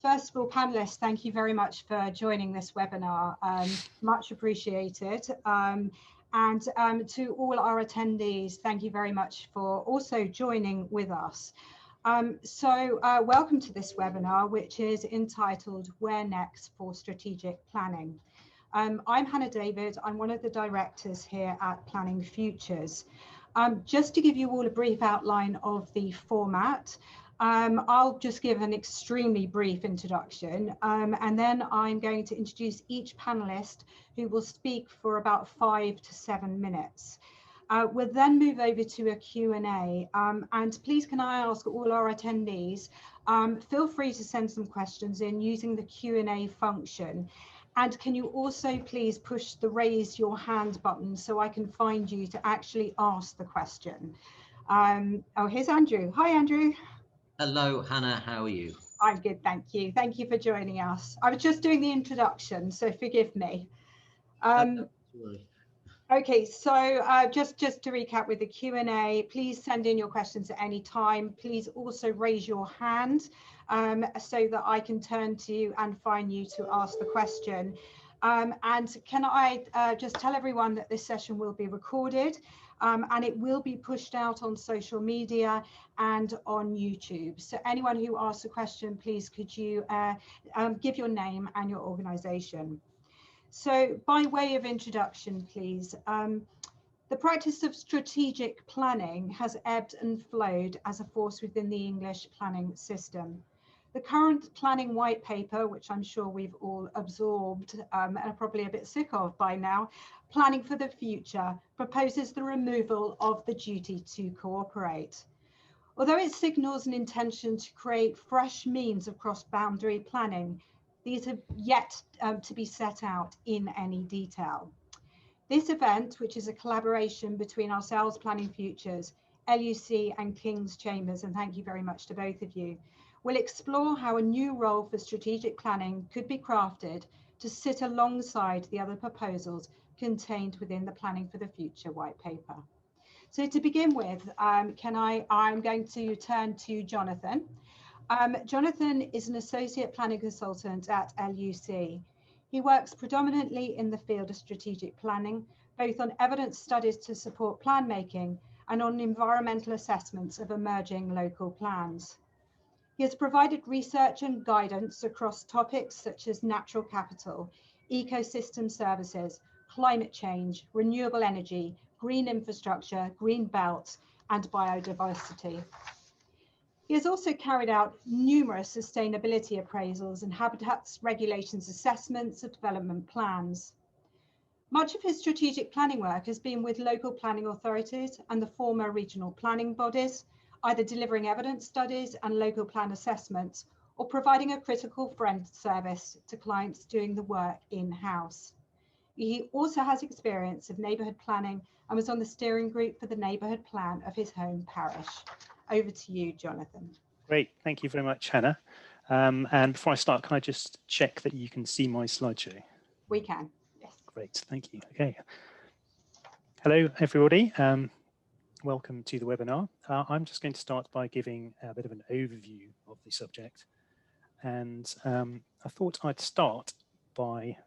First of all, panelists, thank you very much for joining this webinar. Much appreciated. And to all our attendees, thank you very much for also joining with us. Welcome to this webinar, which is entitled Where Next for Strategic Planning. I'm Hannah David. I'm one of the directors here at Planning Futures. Just to give you all a brief outline of the format, I'll just give an extremely brief introduction, and then I'm going to introduce each panelist who will speak for about 5 to 7 minutes. We'll then move over to a Q&A, and please can I ask all our attendees, feel free to send some questions in using the Q&A function. And can you also please push the raise your hand button so I can find you to actually ask the question. Oh, here's Andrew. Hi, Andrew. Hello, Hannah, how are you? I'm good, thank you. Thank you for joining us. I was just doing the introduction, so forgive me. Okay, so just to recap with the Q&A, please send in your questions at any time. Please also raise your hand so that I can turn to you and find you to ask the question. And can I just tell everyone that this session will be recorded and it will be pushed out on social media and on YouTube. So anyone who asks a question, please could you give your name and your organization. So by way of introduction, please, the practice of strategic planning has ebbed and flowed as a force within the English planning system. The current planning white paper, which I'm sure we've all absorbed and are probably a bit sick of by now, Planning for the Future, proposes the removal of the duty to cooperate. Although it signals an intention to create fresh means of cross-boundary planning, these have yet to be set out in any detail. This event, which is a collaboration between ourselves, Planning Futures, LUC and Kings Chambers, and thank you very much to both of you, will explore how a new role for strategic planning could be crafted to sit alongside the other proposals contained within the Planning for the Future white paper. So to begin with, I'm going to turn to Jonathan. Jonathan is an associate planning consultant at LUC. He works predominantly in the field of strategic planning, both on evidence studies to support plan making and on environmental assessments of emerging local plans. He has provided research and guidance across topics such as natural capital, ecosystem services, climate change, renewable energy, green infrastructure, green belts, and biodiversity. He has also carried out numerous sustainability appraisals and habitats regulations assessments of development plans. Much of his strategic planning work has been with local planning authorities and the former regional planning bodies, either delivering evidence studies and local plan assessments or providing a critical friend service to clients doing the work in-house. He also has experience of neighbourhood planning and was on the steering group for the neighbourhood plan of his home parish. Over to you, Jonathan. Great, thank you very much, Hannah. And before I start, can I just check that you can see my slideshow? We can, yes. Great, thank you. Okay. Hello, everybody. Welcome to the webinar. I'm just going to start by giving a bit of an overview of the subject. And I thought I'd start by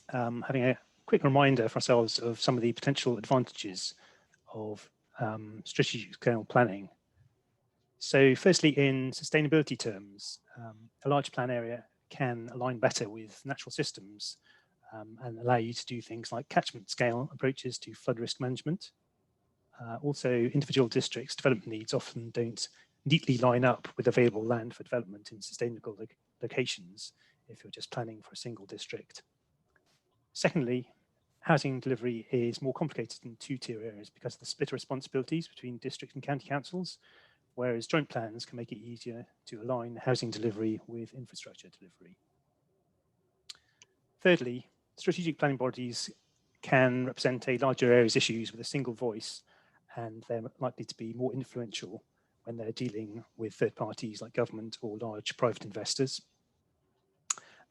having a quick reminder for ourselves of some of the potential advantages of strategic scale planning. So firstly, in sustainability terms, a large plan area can align better with natural systems and allow you to do things like catchment scale approaches to flood risk management. Also, individual districts' development needs often don't neatly line up with available land for development in sustainable locations if you're just planning for a single district. Secondly, housing delivery is more complicated in two-tier areas because of the split responsibilities between district and county councils, whereas joint plans can make it easier to align housing delivery with infrastructure delivery. Thirdly, strategic planning bodies can represent a larger area's issues with a single voice, and they're likely to be more influential when they're dealing with third parties like government or large private investors.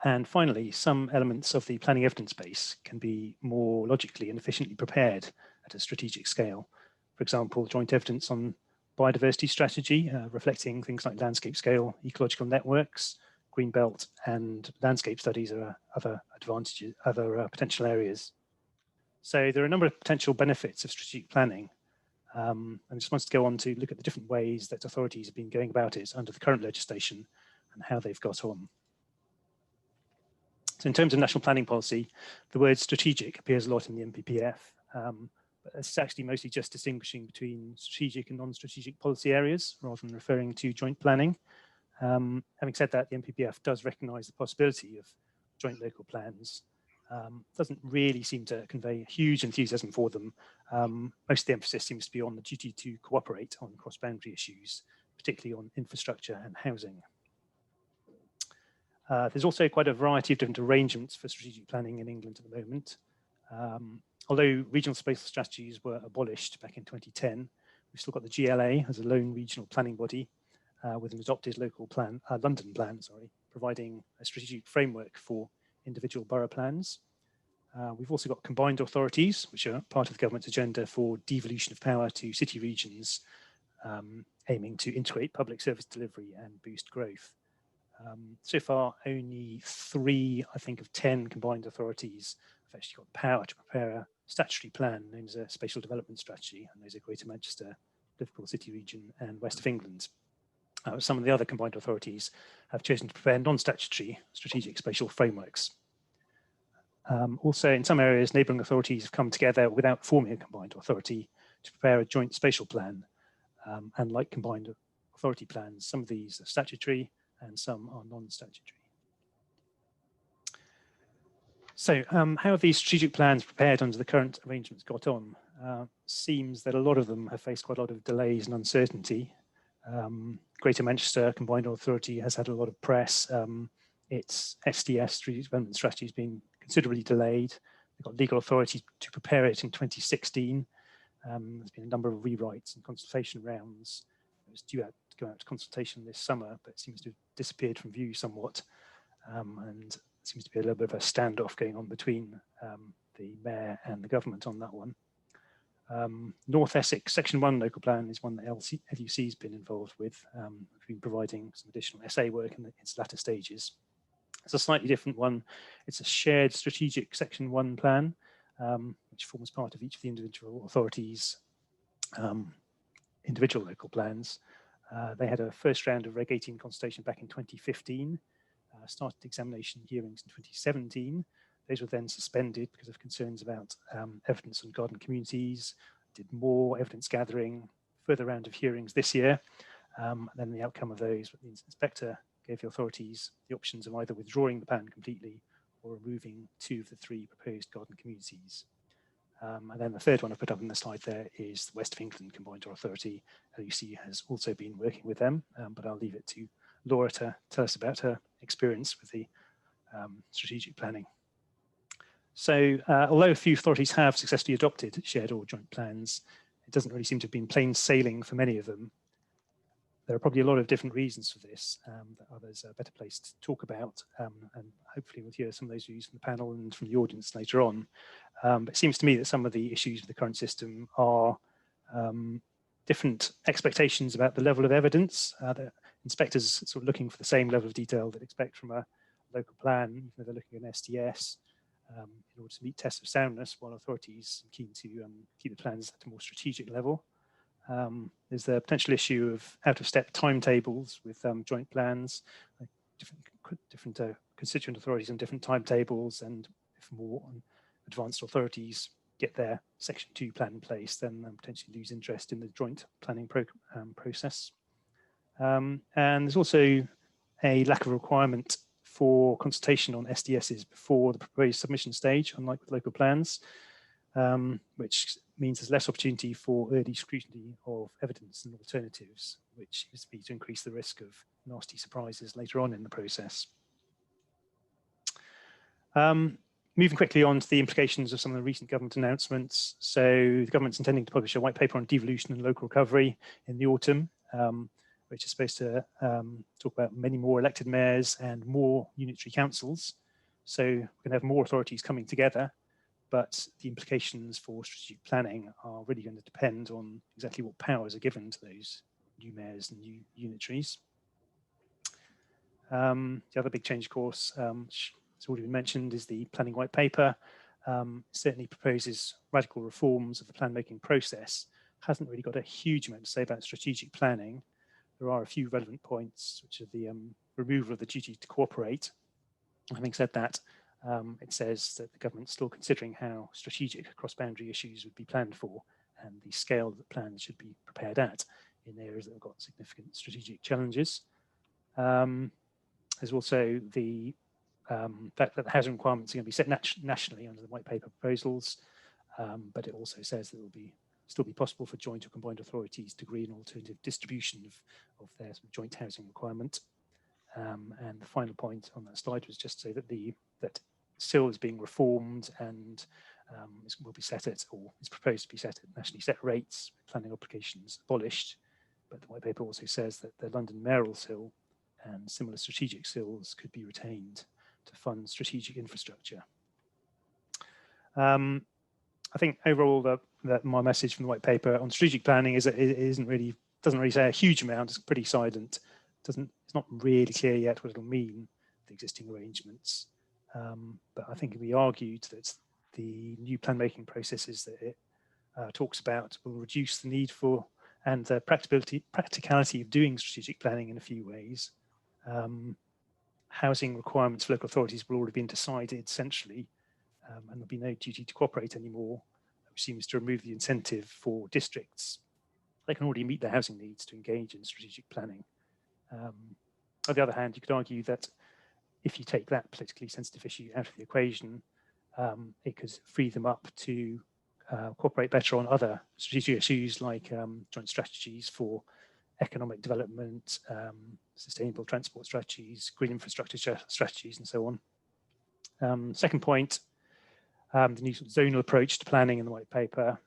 And finally, some elements of the planning evidence base can be more logically and efficiently prepared at a strategic scale. For example, joint evidence on biodiversity strategy, reflecting things like landscape scale, ecological networks, greenbelt and landscape studies are other advantages, other potential areas. So there are a number of potential benefits of strategic planning. I just wanted to go on to look at the different ways that authorities have been going about it under the current legislation and how they've got on. So in terms of national planning policy, the word strategic appears a lot in the NPPF, but it's actually mostly just distinguishing between strategic and non-strategic policy areas rather than referring to joint planning. Having said that, the NPPF does recognise the possibility of joint local plans. Doesn't really seem to convey huge enthusiasm for them. Most of the emphasis seems to be on the duty to cooperate on cross-boundary issues, particularly on infrastructure and housing. There's also quite a variety of different arrangements for strategic planning in England at the moment. Although regional spatial strategies were abolished back in 2010, we've still got the GLA as a lone regional planning body with an adopted local plan, London plan, providing a strategic framework for individual borough plans. We've also got combined authorities, which are part of the government's agenda for devolution of power to city regions, aiming to integrate public service delivery and boost growth. So far, only 3, I think, of 10 combined authorities have actually got the power to prepare a statutory plan known as a spatial development strategy, and those are Greater Manchester, Liverpool City Region, and West of England. Some of the other combined authorities have chosen to prepare non-statutory strategic spatial frameworks. Also, in some areas, neighbouring authorities have come together without forming a combined authority to prepare a joint spatial plan. And like combined authority plans, some of these are statutory and some are non-statutory. So how have these strategic plans prepared under the current arrangements got on? Seems that a lot of them have faced quite a lot of delays and uncertainty. Greater Manchester Combined Authority has had a lot of press. Its SDS, Strategic Development Strategy, has been considerably delayed. They've got legal authority to prepare it in 2016. There's been a number of rewrites and consultation rounds. It was due to go out to consultation this summer, but it seems to have disappeared from view somewhat. And it seems to be a little bit of a standoff going on between the mayor and the government on that one. North Essex Section 1 local plan is one that LUC has been involved with. We've been providing some additional essay work in its latter stages. It's a slightly different one. It's a shared strategic Section 1 plan, which forms part of each of the individual authorities' individual local plans. They had a first round of Reg 18 consultation back in 2015, started examination hearings in 2017. Those were then suspended because of concerns about evidence on garden communities, did more evidence gathering, further round of hearings this year. And then the outcome of those, the inspector gave the authorities the options of either withdrawing the plan completely or removing 2 of the 3 proposed garden communities. And then the third one I put up on the slide there is the West of England Combined Authority. LUC has also been working with them, but I'll leave it to Laura to tell us about her experience with the strategic planning. So although a few authorities have successfully adopted shared or joint plans, it doesn't really seem to have been plain sailing for many of them. There are probably a lot of different reasons for this that others are better placed to talk about, and hopefully we'll hear some of those views from the panel and from the audience later on. But it seems to me that some of the issues with the current system are different expectations about the level of evidence. The inspectors sort of looking for the same level of detail they'd expect from a local plan, even though they're looking at an SDS, in order to meet tests of soundness, while authorities are keen to keep the plans at a more strategic level. There's the potential issue of out-of-step timetables with joint plans, different constituent authorities on different timetables, and if more advanced authorities get their Section 2 plan in place, then potentially lose interest in the joint planning process. And there's also a lack of requirement for consultation on SDSs before the proposed submission stage, unlike with local plans, which means there's less opportunity for early scrutiny of evidence and alternatives, which is to increase the risk of nasty surprises later on in the process. Moving quickly on to the implications of some of the recent government announcements. So the government's intending to publish a white paper on devolution and local recovery in the autumn, which is supposed to talk about many more elected mayors and more unitary councils. So we're going to have more authorities coming together, but the implications for strategic planning are really going to depend on exactly what powers are given to those new mayors and new unitaries. The other big change, of course, which has already been mentioned, is the planning white paper. Certainly proposes radical reforms of the plan making process. Hasn't really got a huge amount to say about strategic planning. There are a few relevant points, which are the removal of the duty to cooperate. Having said that, it says that the government's still considering how strategic cross-boundary issues would be planned for and the scale that plans should be prepared at in areas that have got significant strategic challenges. There's also the fact that the housing requirements are going to be set nationally under the white paper proposals, but it also says that it will still be possible for joint or combined authorities to agree an alternative distribution of their joint housing requirement. And the final point on that slide was just to say that that SIL is being reformed and will be set at, or is proposed to be set at, nationally set rates, with planning obligations abolished. But the white paper also says that the London mayoral SIL and similar strategic SILs could be retained to fund strategic infrastructure. I think overall that my message from the white paper on strategic planning is that it doesn't really say a huge amount. It's pretty silent. It's not really clear yet what it'll mean, the existing arrangements. But I think it can be argued that the new plan making processes that it talks about will reduce the need for and the practicality of doing strategic planning in a few ways. Housing requirements for local authorities will already been decided centrally, and there'll be no duty to cooperate anymore, which seems to remove the incentive for districts. They can already meet their housing needs to engage in strategic planning. On the other hand, you could argue that if you take that politically sensitive issue out of the equation, it could free them up to cooperate better on other strategic issues like joint strategies for economic development, sustainable transport strategies, green infrastructure strategies, and so on. Second point, the new zonal approach to planning in the white paper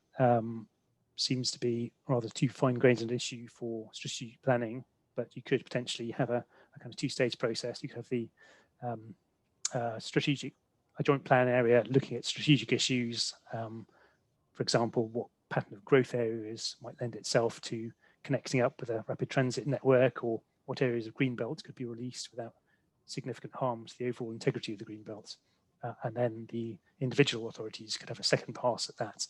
seems to be rather too fine-grained an issue for strategic planning, but you could potentially have a kind of two-stage process. You could have the a joint plan area looking at strategic issues. For example, what pattern of growth areas might lend itself to connecting up with a rapid transit network, or what areas of green belts could be released without significant harm to the overall integrity of the green belts. And then the individual authorities could have a second pass at that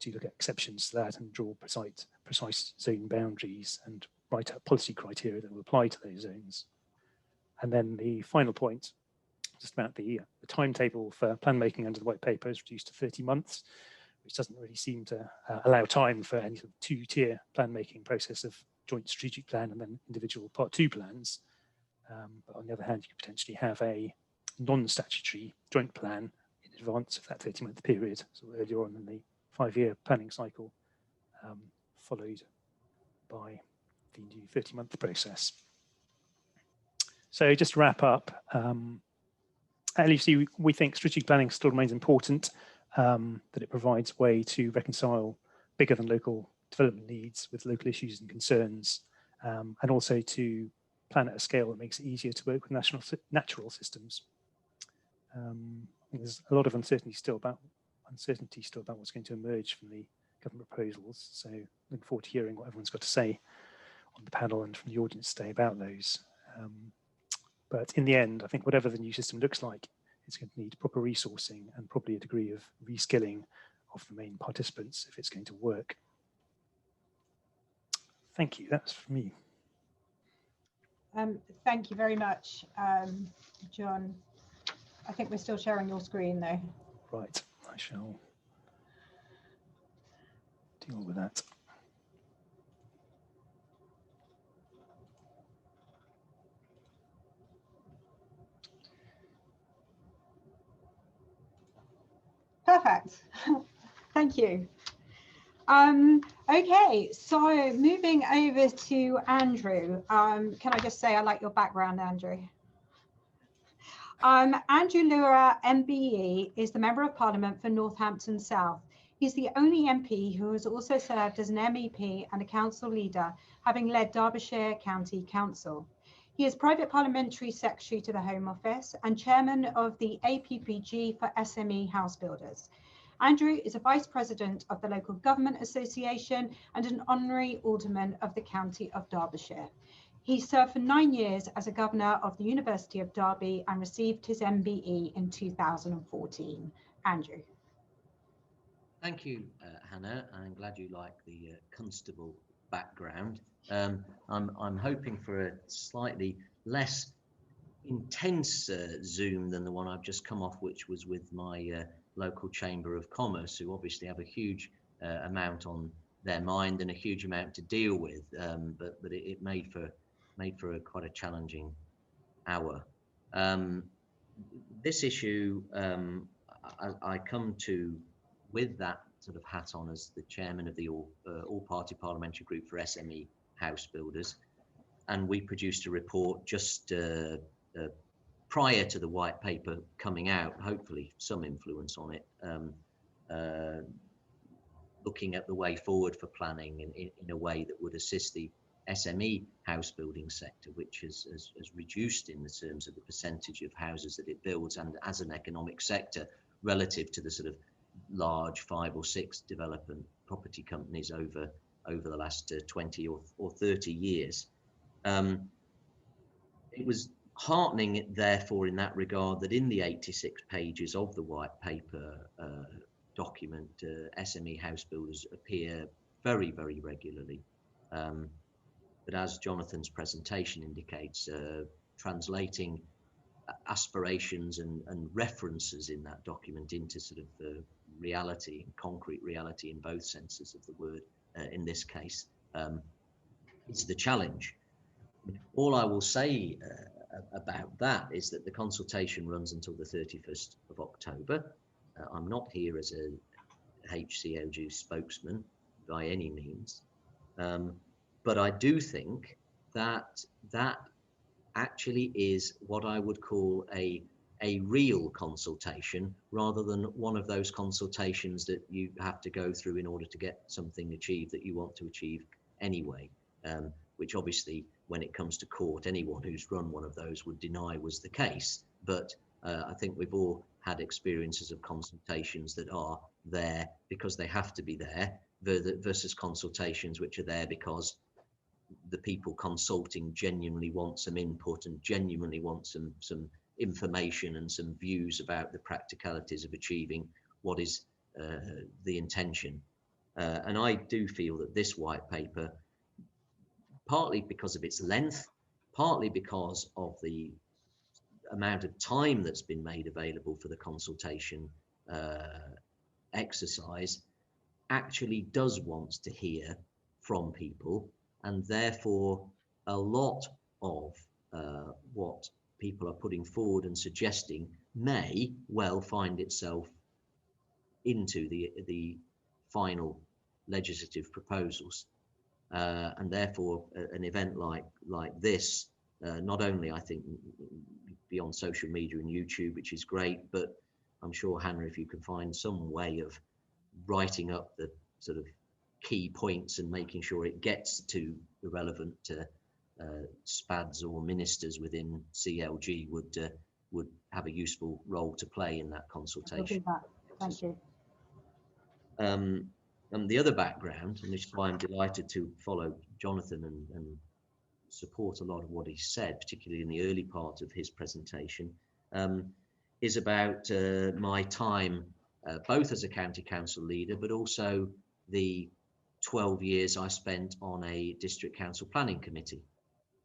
to look at exceptions to that and draw precise zone boundaries and write out policy criteria that will apply to those zones. And then the final point, just about the timetable for plan making under the white paper is reduced to 30 months, which doesn't really seem to allow time for any sort of two-tier plan making process of joint strategic plan and then individual part 2 plans. But on the other hand, you could potentially have a non-statutory joint plan in advance of that 30-month period, so earlier on in the 5-year planning cycle, followed by the new 30-month process. So just to wrap up, at LUC, we think strategic planning still remains important, that it provides a way to reconcile bigger than local development needs with local issues and concerns, and also to plan at a scale that makes it easier to work with natural systems. There's a lot of uncertainty still about what's going to emerge from the government proposals. So looking forward to hearing what everyone's got to say on the panel and from the audience today about those. But in the end, I think whatever the new system looks like, it's going to need proper resourcing and probably a degree of reskilling of the main participants if it's going to work. Thank you. That's for me. Thank you very much, John. I think we're still sharing your screen though. Right, I shall deal with that. Perfect. Thank you. Okay, so moving over to Andrew. Can I just say I like your background, Andrew? Andrew Lewer, MBE, is the Member of Parliament for Northampton South. He's the only MP who has also served as an MEP and a council leader, having led Derbyshire County Council. He is Private Parliamentary Secretary to the Home Office and Chairman of the APPG for SME House Builders. Andrew is a Vice President of the Local Government Association and an Honorary Alderman of the County of Derbyshire. He served for 9 years as a governor of the University of Derby and received his MBE in 2014. Andrew. Thank you, Hannah. I'm glad you like the constable background. I'm hoping for a slightly less intense Zoom than the one I've just come off, which was with my local Chamber of Commerce, who obviously have a huge amount on their mind and a huge amount to deal with. But it made for quite a challenging hour. This issue, I come to with that sort of hat on as the chairman of the all-party parliamentary group for SME house builders, and we produced a report just prior to the white paper coming out, hopefully some influence on it, looking at the way forward for planning in a way that would assist the SME house building sector, which has reduced in the terms of the percentage of houses that it builds and as an economic sector relative to the sort of large 5 or 6 development property companies over the last 20 or 30 years. It was heartening, therefore, in that regard, that in the 86 pages of the white paper document, SME house builders appear very, very regularly. But as Jonathan's presentation indicates, translating aspirations and references in that document into sort of reality, concrete reality in both senses of the word, in this case, is the challenge. All I will say about that is that the consultation runs until the 31st of October. I'm not here as a HCLG spokesman by any means, but I do think that that actually is what I would call a real consultation, rather than one of those consultations that you have to go through in order to get something achieved that you want to achieve anyway, which obviously, when it comes to court, anyone who's run one of those would deny was the case. But I think we've all had experiences of consultations that are there because they have to be there, versus consultations which are there because the people consulting genuinely want some input and genuinely want some information and some views about the practicalities of achieving what is the intention. And I do feel that this white paper, partly because of its length, partly because of the amount of time that's been made available for the consultation exercise, actually does want to hear from people, and therefore a lot of what people are putting forward and suggesting may well find itself into the final legislative proposals. And therefore an event like this, not only I think be on social media and YouTube, which is great, but I'm sure, Hannah, if you can find some way of writing up the sort of key points and making sure it gets to the relevant SPADs or ministers within CLG would have a useful role to play in that consultation. Thank you. And the other background, and this is why I'm delighted to follow Jonathan and support a lot of what he said, particularly in the early part of his presentation, is about my time both as a county council leader, but also the 12 years I spent on a district council planning committee.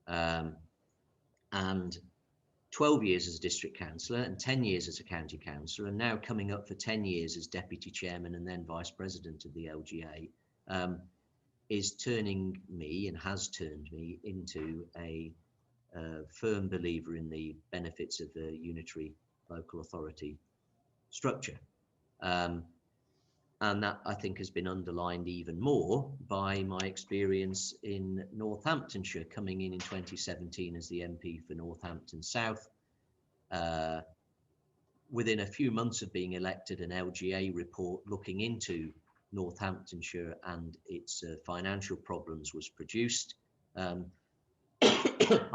And 12 years as a district councillor and 10 years as a county councillor, and now coming up for 10 years as deputy chairman and then vice president of the LGA, is turning me, and has turned me, into a firm believer in the benefits of the unitary local authority structure. And that, I think, has been underlined even more by my experience in Northamptonshire, coming in 2017 as the MP for Northampton South. Within a few months of being elected, an LGA report looking into Northamptonshire and its financial problems was produced. I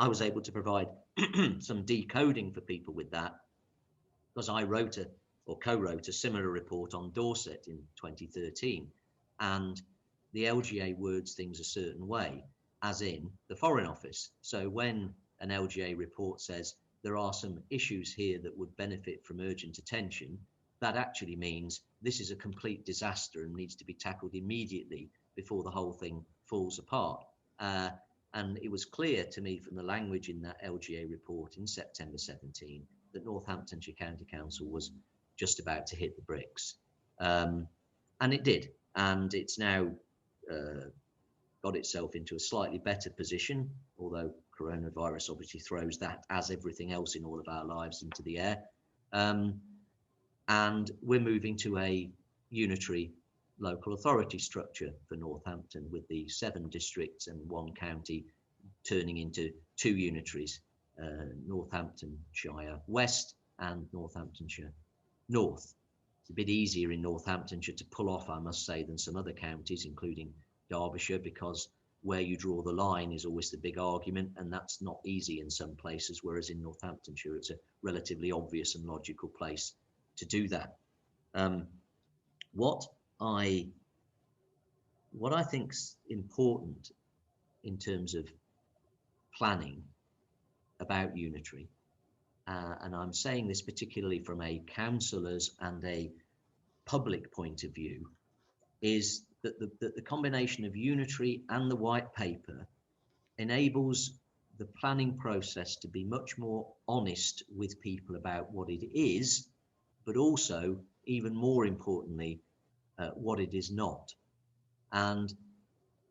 was able to provide some decoding for people with that, because I co-wrote a similar report on Dorset in 2013, and the LGA words things a certain way. as in the Foreign Office. So when an LGA report says there are some issues here that would benefit from urgent attention, that actually means this is a complete disaster and needs to be tackled immediately before the whole thing falls apart. And it was clear to me from the language in that LGA report in September 17 that Northamptonshire County Council was just about to hit the bricks. And it did. And it's now got itself into a slightly better position, although coronavirus obviously throws that, as everything else in all of our lives, into the air. And we're moving to a unitary local authority structure for Northampton, with the 7 districts and 1 county turning into 2 unitaries, Northamptonshire West and Northamptonshire North. It's a bit easier in Northamptonshire to pull off, I must say, than some other counties, including Derbyshire, because where you draw the line is always the big argument, and that's not easy in some places, whereas in Northamptonshire it's a relatively obvious and logical place to do that. What I think's important in terms of planning about unitary, and I'm saying this particularly from a councillor's and a public point of view, is that the combination of unitary and the white paper enables the planning process to be much more honest with people about what it is, but also, even more importantly, what it is not. And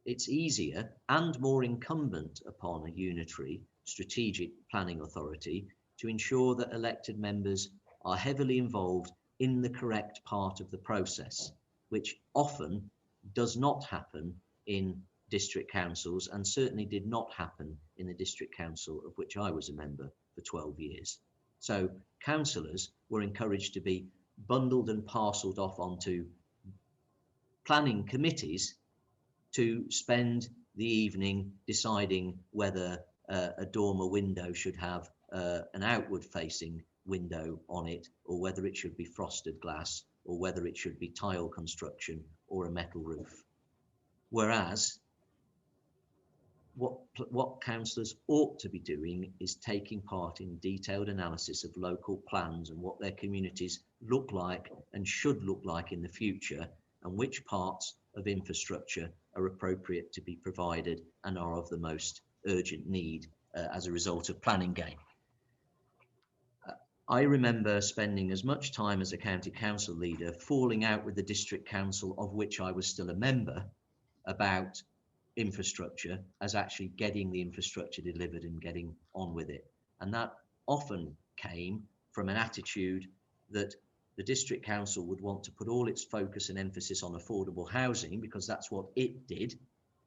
it's easier and more incumbent upon a unitary strategic planning authority to ensure that elected members are heavily involved in the correct part of the process, which often does not happen in district councils, and certainly did not happen in the district council of which I was a member for 12 years. So councillors were encouraged to be bundled and parcelled off onto planning committees to spend the evening deciding whether a dormer window should have an outward facing window on it, or whether it should be frosted glass, or whether it should be tile construction or a metal roof. Whereas what councillors ought to be doing is taking part in detailed analysis of local plans and what their communities look like and should look like in the future, and which parts of infrastructure are appropriate to be provided and are of the most urgent need as a result of planning gain. I remember spending as much time as a county council leader falling out with the district council of which I was still a member about infrastructure as actually getting the infrastructure delivered and getting on with it. And that often came from an attitude that the district council would want to put all its focus and emphasis on affordable housing because that's what it did,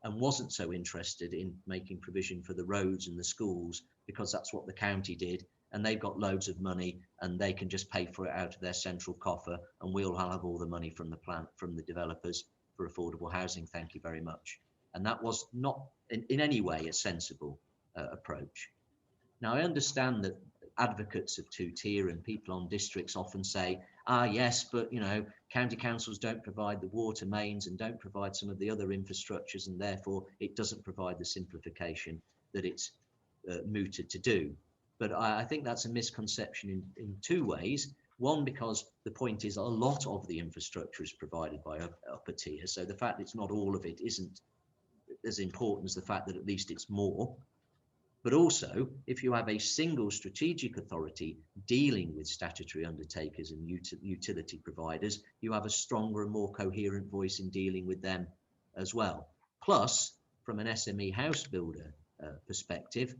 and wasn't so interested in making provision for the roads and the schools because that's what the county did, and they've got loads of money and they can just pay for it out of their central coffer, and we'll have all the money from the developers for affordable housing, thank you very much. And that was not in any way a sensible approach. Now, I understand that advocates of two-tier and people on districts often say, yes, but county councils don't provide the water mains and don't provide some of the other infrastructures, and therefore it doesn't provide the simplification that it's mooted to do. But I think that's a misconception in 2 ways. One, because the point is a lot of the infrastructure is provided by upper tier, so the fact it's not all of it isn't as important as the fact that at least it's more. But also, if you have a single strategic authority dealing with statutory undertakers and utility providers, you have a stronger and more coherent voice in dealing with them as well. Plus, from an SME house builder perspective,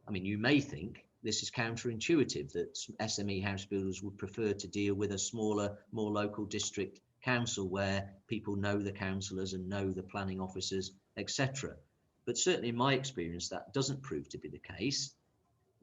I mean, you may think this is counterintuitive, that SME house builders would prefer to deal with a smaller, more local district council where people know the councillors and know the planning officers, etc. But certainly in my experience, that doesn't prove to be the case.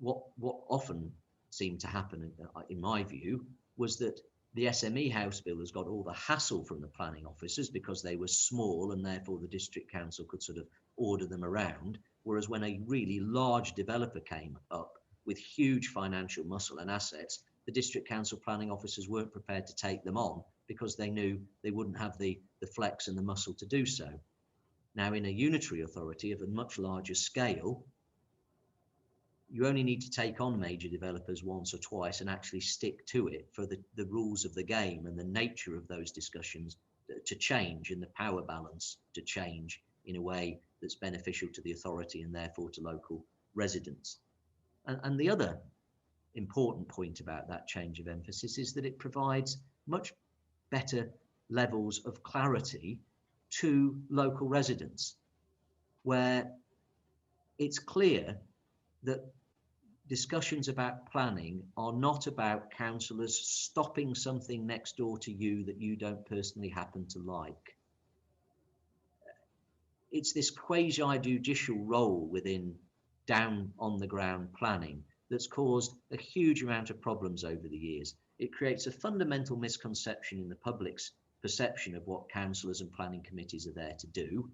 What often seemed to happen, in my view, was that the SME house builders got all the hassle from the planning officers because they were small and therefore the district council could sort of order them around. Whereas when a really large developer came up with huge financial muscle and assets, the district council planning officers weren't prepared to take them on because they knew they wouldn't have the flex and the muscle to do so. Now, in a unitary authority of a much larger scale, you only need to take on major developers once or twice and actually stick to it for the rules of the game and the nature of those discussions to change and the power balance to change in a way that's beneficial to the authority and therefore to local residents. And the other important point about that change of emphasis is that it provides much better levels of clarity to local residents, where it's clear that discussions about planning are not about councillors stopping something next door to you that you don't personally happen to like. It's this quasi-judicial role within down on the ground planning that's caused a huge amount of problems over the years. It creates a fundamental misconception in the public's perception of what councillors and planning committees are there to do.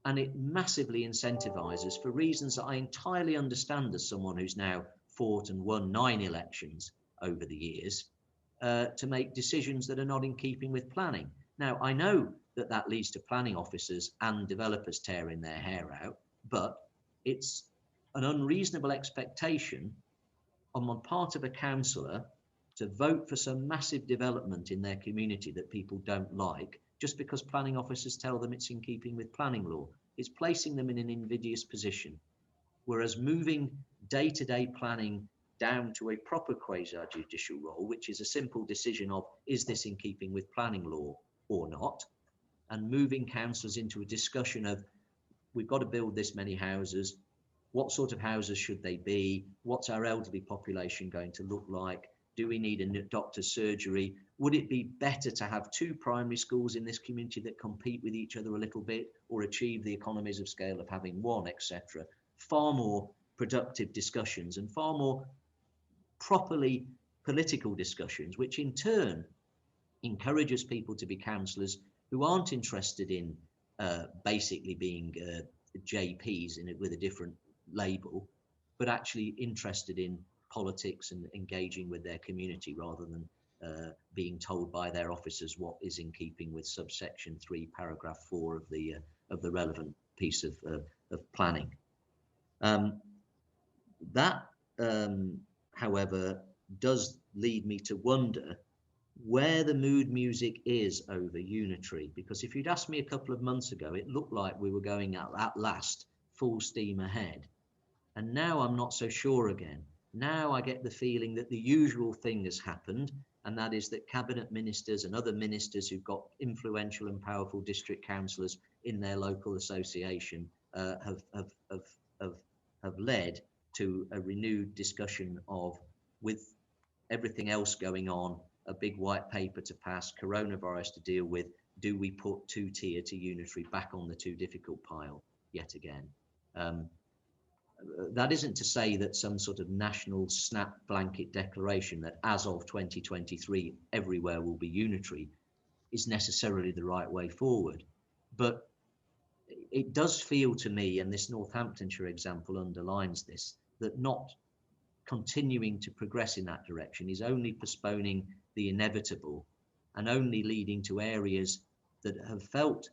And it massively incentivizes, for reasons that I entirely understand as someone who's now fought and won 9 elections over the years, to make decisions that are not in keeping with planning. Now, I know that that leads to planning officers and developers tearing their hair out, but it's an unreasonable expectation on the part of a councillor to vote for some massive development in their community that people don't like, just because planning officers tell them it's in keeping with planning law. It's placing them in an invidious position. Whereas moving day-to-day planning down to a proper quasi-judicial role, which is a simple decision of, is this in keeping with planning law or not? And moving councillors into a discussion of, we've got to build this many houses. What sort of houses should they be? What's our elderly population going to look like? Do we need a doctor's surgery? Would it be better to have 2 primary schools in this community that compete with each other a little bit, or achieve the economies of scale of having 1, etc.? Far more productive discussions and far more properly political discussions, which in turn encourages people to be councillors who aren't interested in basically being JPs in it with a different label, but actually interested in politics and engaging with their community rather than being told by their officers what is in keeping with subsection 3, paragraph 4 of the relevant piece of planning. That, however, does lead me to wonder where the mood music is over unitary, because if you'd asked me a couple of months ago, it looked like we were going at last full steam ahead. And now I'm not so sure again. Now I get the feeling that the usual thing has happened, and that is that cabinet ministers and other ministers who've got influential and powerful district councillors in their local association have led to a renewed discussion of, with everything else going on, a big white paper to pass, coronavirus to deal with, do we put 2-tier to unitary back on the too difficult pile yet again? That isn't to say that some sort of national snap blanket declaration that as of 2023 everywhere will be unitary is necessarily the right way forward. But it does feel to me, and this Northamptonshire example underlines this, that not continuing to progress in that direction is only postponing the inevitable and only leading to areas that have felt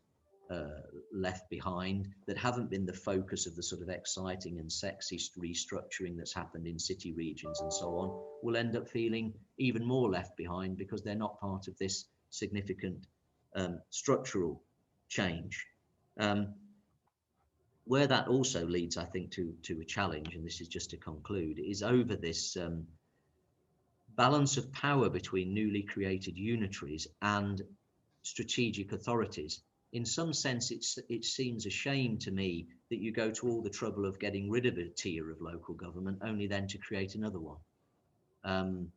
left behind, that haven't been the focus of the sort of exciting and sexy restructuring that's happened in city regions and so on, will end up feeling even more left behind because they're not part of this significant structural change. Where that also leads, I think, to a challenge, and this is just to conclude, is over this balance of power between newly created unitaries and strategic authorities. In some sense, it seems a shame to me that you go to all the trouble of getting rid of a tier of local government only then to create another one.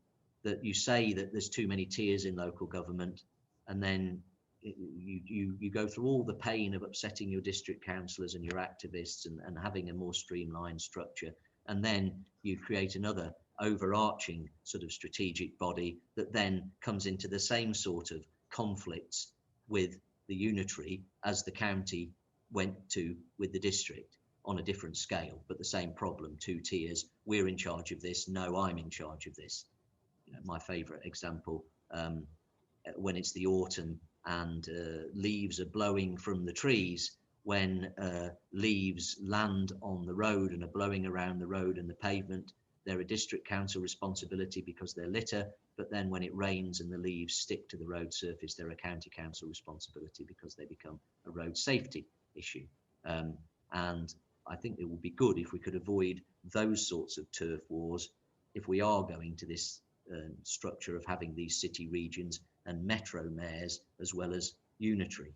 That you say that there's too many tiers in local government, and then you go through all the pain of upsetting your district councillors and your activists and having a more streamlined structure, and then you create another overarching sort of strategic body that then comes into the same sort of conflicts with the unitary as the county went to with the district, on a different scale, but the same problem, 2 tiers. We're in charge of this. No, I'm in charge of this. You know, my favourite example, when it's the autumn and leaves are blowing from the trees, when leaves land on the road and are blowing around the road and the pavement, they're a district council responsibility because they're litter, but then when it rains and the leaves stick to the road surface, they're a county council responsibility because they become a road safety issue. And I think it would be good if we could avoid those sorts of turf wars if we are going to this structure of having these city regions and metro mayors as well as unitary.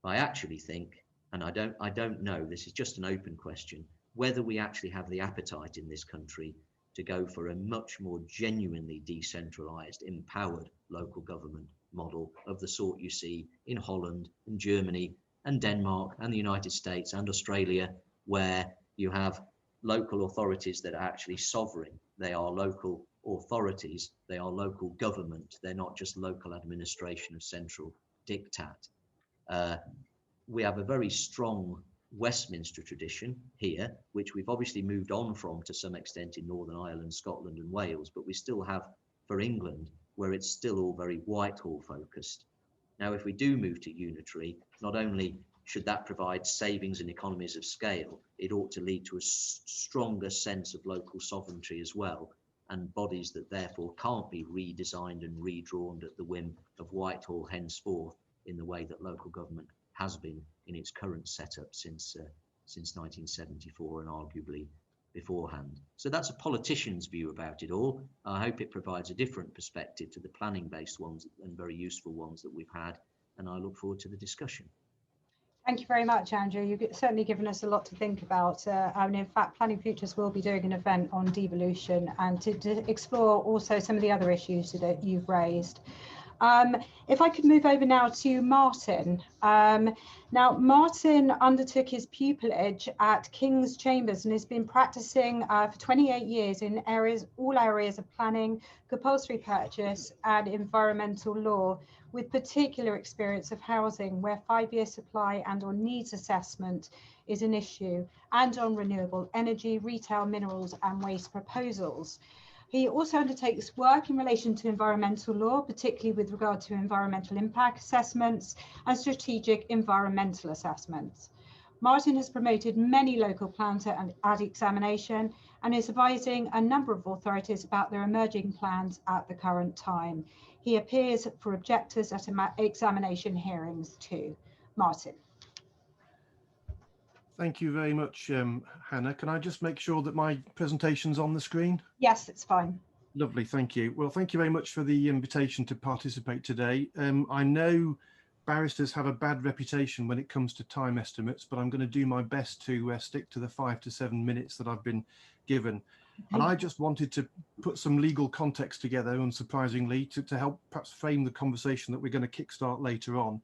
I actually think, and I don't know, this is just an open question, whether we actually have the appetite in this country to go for a much more genuinely decentralized, empowered local government model of the sort you see in Holland and Germany and Denmark and the United States and Australia, where you have local authorities that are actually sovereign. They are local authorities, they are local government, they're not just local administration of central diktat. We have a very strong Westminster tradition here, which we've obviously moved on from to some extent in Northern Ireland, Scotland and Wales, but we still have for England, where it's still all very Whitehall focused. Now, if we do move to unitary, not only should that provide savings and economies of scale, it ought to lead to a stronger sense of local sovereignty as well, and bodies that therefore can't be redesigned and redrawn at the whim of Whitehall henceforth in the way that local government has been in its current setup since 1974 and arguably beforehand. So that's a politician's view about it all. I hope it provides a different perspective to the planning-based ones and very useful ones that we've had, and I look forward to the discussion. Thank you very much, Andrew. You've certainly given us a lot to think about. And in fact, Planning Futures will be doing an event on devolution and to explore also some of the other issues that you've raised. If I could move over now to Martin. Now, Martin undertook his pupillage at King's Chambers and has been practicing for 28 years in all areas of planning, compulsory purchase and environmental law, with particular experience of housing where 5-year supply and on needs assessment is an issue, and on renewable energy, retail, minerals and waste proposals. He also undertakes work in relation to environmental law, particularly with regard to environmental impact assessments and strategic environmental assessments. Martin has promoted many local plans at examination and is advising a number of authorities about their emerging plans at the current time. He appears for objectors at examination hearings too. Martin. Thank you very much, Hannah. Can I just make sure that my presentation's on the screen? Yes, it's fine. Lovely, thank you. Well, thank you very much for the invitation to participate today. I know barristers have a bad reputation when it comes to time estimates, but I'm going to do my best to stick to the 5 to 7 minutes that I've been given. And I just wanted to put some legal context together, unsurprisingly, to help perhaps frame the conversation that we're going to kickstart later on.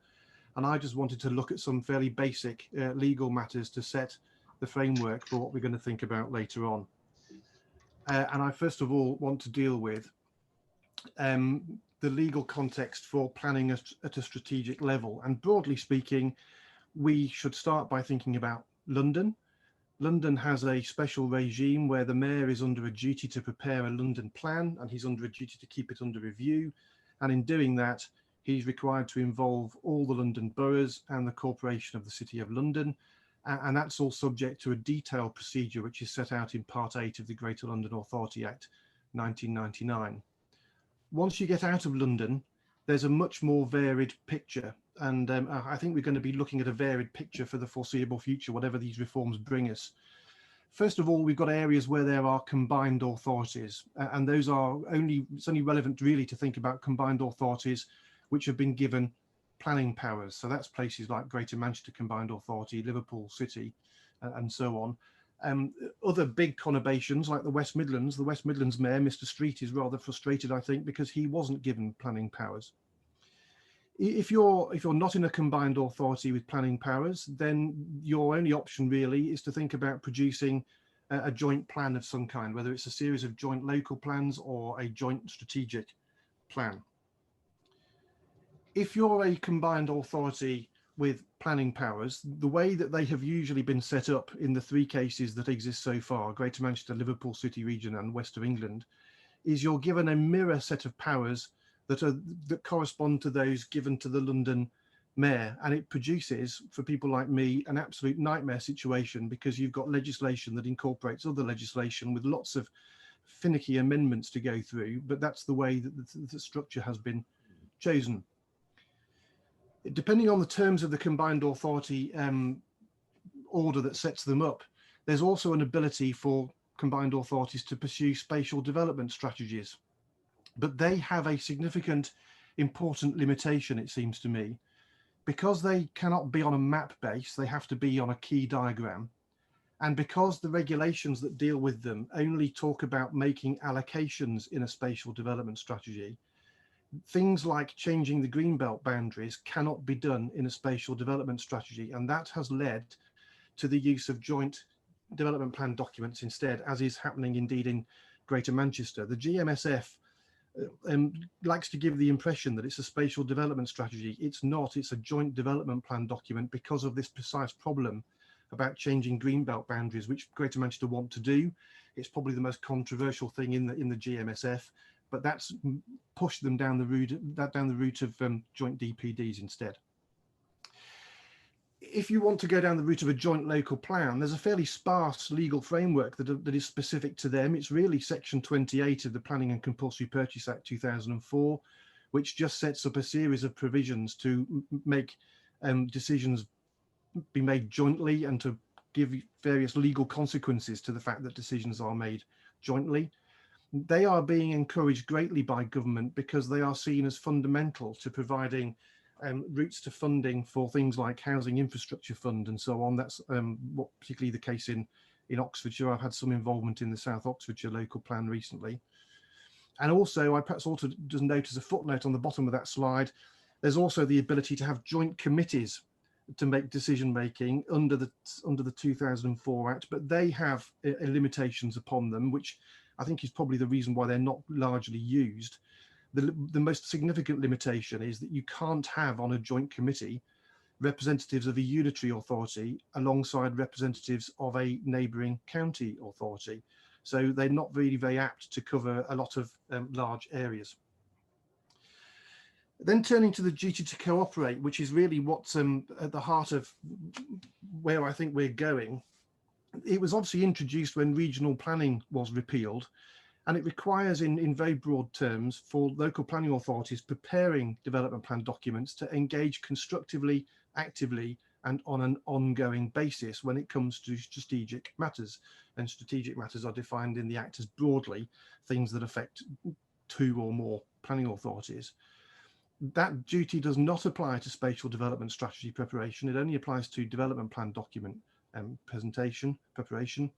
And I just wanted to look at some fairly basic legal matters to set the framework for what we're going to think about later on. And I first of all want to deal with the legal context for planning at a strategic level. And broadly speaking, we should start by thinking about London. London has a special regime where the mayor is under a duty to prepare a London plan, and he's under a duty to keep it under review. And in doing that, he's required to involve all the London boroughs and the Corporation of the City of London. And that's all subject to a detailed procedure which is set out in Part 8 of the Greater London Authority Act 1999. Once you get out of London, there's a much more varied picture. And I think we're going to be looking at a varied picture for the foreseeable future, whatever these reforms bring us. First of all, we've got areas where there are combined authorities, and those are it's only relevant really to think about combined authorities which have been given planning powers. So that's places like Greater Manchester Combined Authority, Liverpool City, and so on. Other big conurbations like the West Midlands Mayor, Mr. Street, is rather frustrated, I think, because he wasn't given planning powers. If you're not in a combined authority with planning powers, then your only option really is to think about producing a joint plan of some kind, whether it's a series of joint local plans or a joint strategic plan. If you're a combined authority with planning powers, the way that they have usually been set up in the 3 cases that exist so far, Greater Manchester, Liverpool City region and West of England, is you're given a mirror set of powers that correspond to those given to the London mare, and it produces, for people like me, an absolute nightmare situation, because you've got legislation that incorporates other legislation with lots of finicky amendments to go through, but that's the way that the structure has been chosen. Depending on the terms of the combined authority order that sets them up, there's also an ability for combined authorities to pursue spatial development strategies, but they have a significant, important limitation, it seems to me. Because they cannot be on a map base, they have to be on a key diagram. And because the regulations that deal with them only talk about making allocations in a spatial development strategy, things like changing the greenbelt boundaries cannot be done in a spatial development strategy. And that has led to the use of joint development plan documents instead, as is happening indeed in Greater Manchester. The GMSF likes to give the impression that it's a spatial development strategy. It's not. It's a joint development plan document because of this precise problem about changing greenbelt boundaries, which Greater Manchester want to do. It's probably the most controversial thing in the GMSF, but that's pushed them down the route of joint DPDs instead. If you want to go down the route of a joint local plan, there's a fairly sparse legal framework that is specific to them. It's really section 28 of the Planning and Compulsory Purchase Act 2004, which just sets up a series of provisions to make decisions be made jointly and to give various legal consequences to the fact that decisions are made jointly. They are being encouraged greatly by government because they are seen as fundamental to providing routes to funding for things like Housing Infrastructure Fund and so on. That's what particularly the case in Oxfordshire. I've had some involvement in the South Oxfordshire local plan recently. And also, I perhaps ought to just note as a footnote on the bottom of that slide, there's also the ability to have joint committees to make decision making under the 2004 Act, but they have limitations upon them, which I think is probably the reason why they're not largely used. The most significant limitation is that you can't have on a joint committee representatives of a unitary authority alongside representatives of a neighbouring county authority. So they're not really very apt to cover a lot of large areas. Then turning to the duty to cooperate, which is really what's at the heart of where I think we're going. It was obviously introduced when regional planning was repealed, and it requires in very broad terms for local planning authorities preparing development plan documents to engage constructively, actively, and on an ongoing basis when it comes to strategic matters. And strategic matters are defined in the Act as broadly things that affect 2 or more planning authorities. That duty does not apply to spatial development strategy preparation. It only applies to development plan document preparation.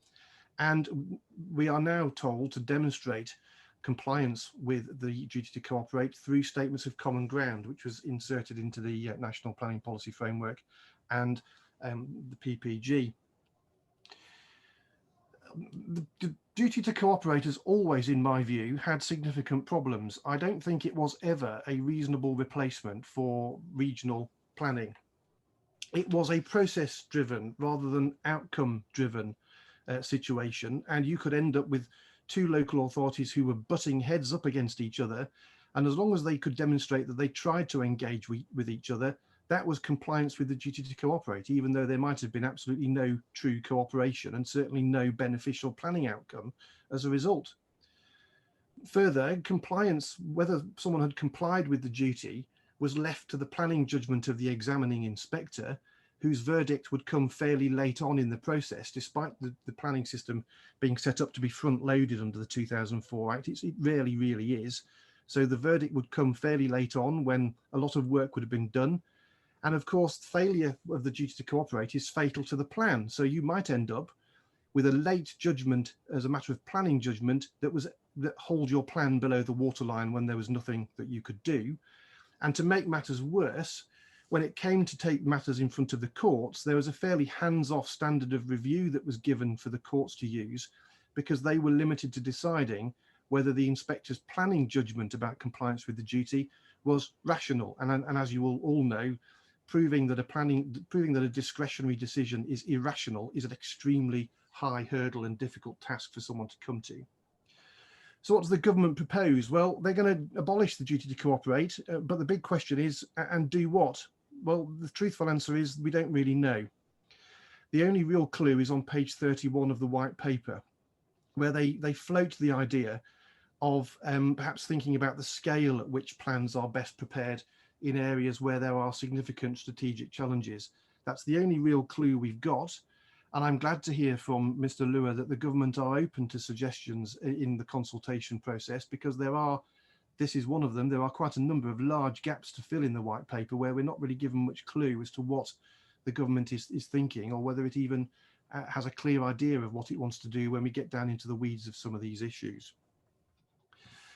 And we are now told to demonstrate compliance with the duty to cooperate through statements of common ground, which was inserted into the National Planning Policy Framework and the PPG. The duty to cooperate has always, in my view, had significant problems. I don't think it was ever a reasonable replacement for regional planning. It was a process-driven rather than outcome-driven situation, and you could end up with 2 local authorities who were butting heads up against each other, and as long as they could demonstrate that they tried to engage with each other, that was compliance with the duty to cooperate, even though there might have been absolutely no true cooperation and certainly no beneficial planning outcome as a result. Further, compliance, whether someone had complied with the duty, was left to the planning judgment of the examining inspector, whose verdict would come fairly late on in the process, despite the planning system being set up to be front-loaded under the 2004 Act. It really, really is. So the verdict would come fairly late on when a lot of work would have been done. And of course, failure of the duty to cooperate is fatal to the plan. So you might end up with a late judgment as a matter of planning judgment that hold your plan below the waterline when there was nothing that you could do. And to make matters worse, when it came to take matters in front of the courts, there was a fairly hands-off standard of review that was given for the courts to use, because they were limited to deciding whether the inspector's planning judgment about compliance with the duty was rational. And as you will all know, proving that a discretionary decision is irrational is an extremely high hurdle and difficult task for someone to come to. So what does the government propose? Well, they're going to abolish the duty to cooperate, but the big question is, and do what? Well, the truthful answer is we don't really know. The only real clue is on page 31 of the white paper, where they float the idea of perhaps thinking about the scale at which plans are best prepared in areas where there are significant strategic challenges. That's the only real clue we've got. And I'm glad to hear from Mr. Lewer that the government are open to suggestions in the consultation process, because this is one of them. There are quite a number of large gaps to fill in the white paper where we're not really given much clue as to what the government is thinking, or whether it even has a clear idea of what it wants to do when we get down into the weeds of some of these issues.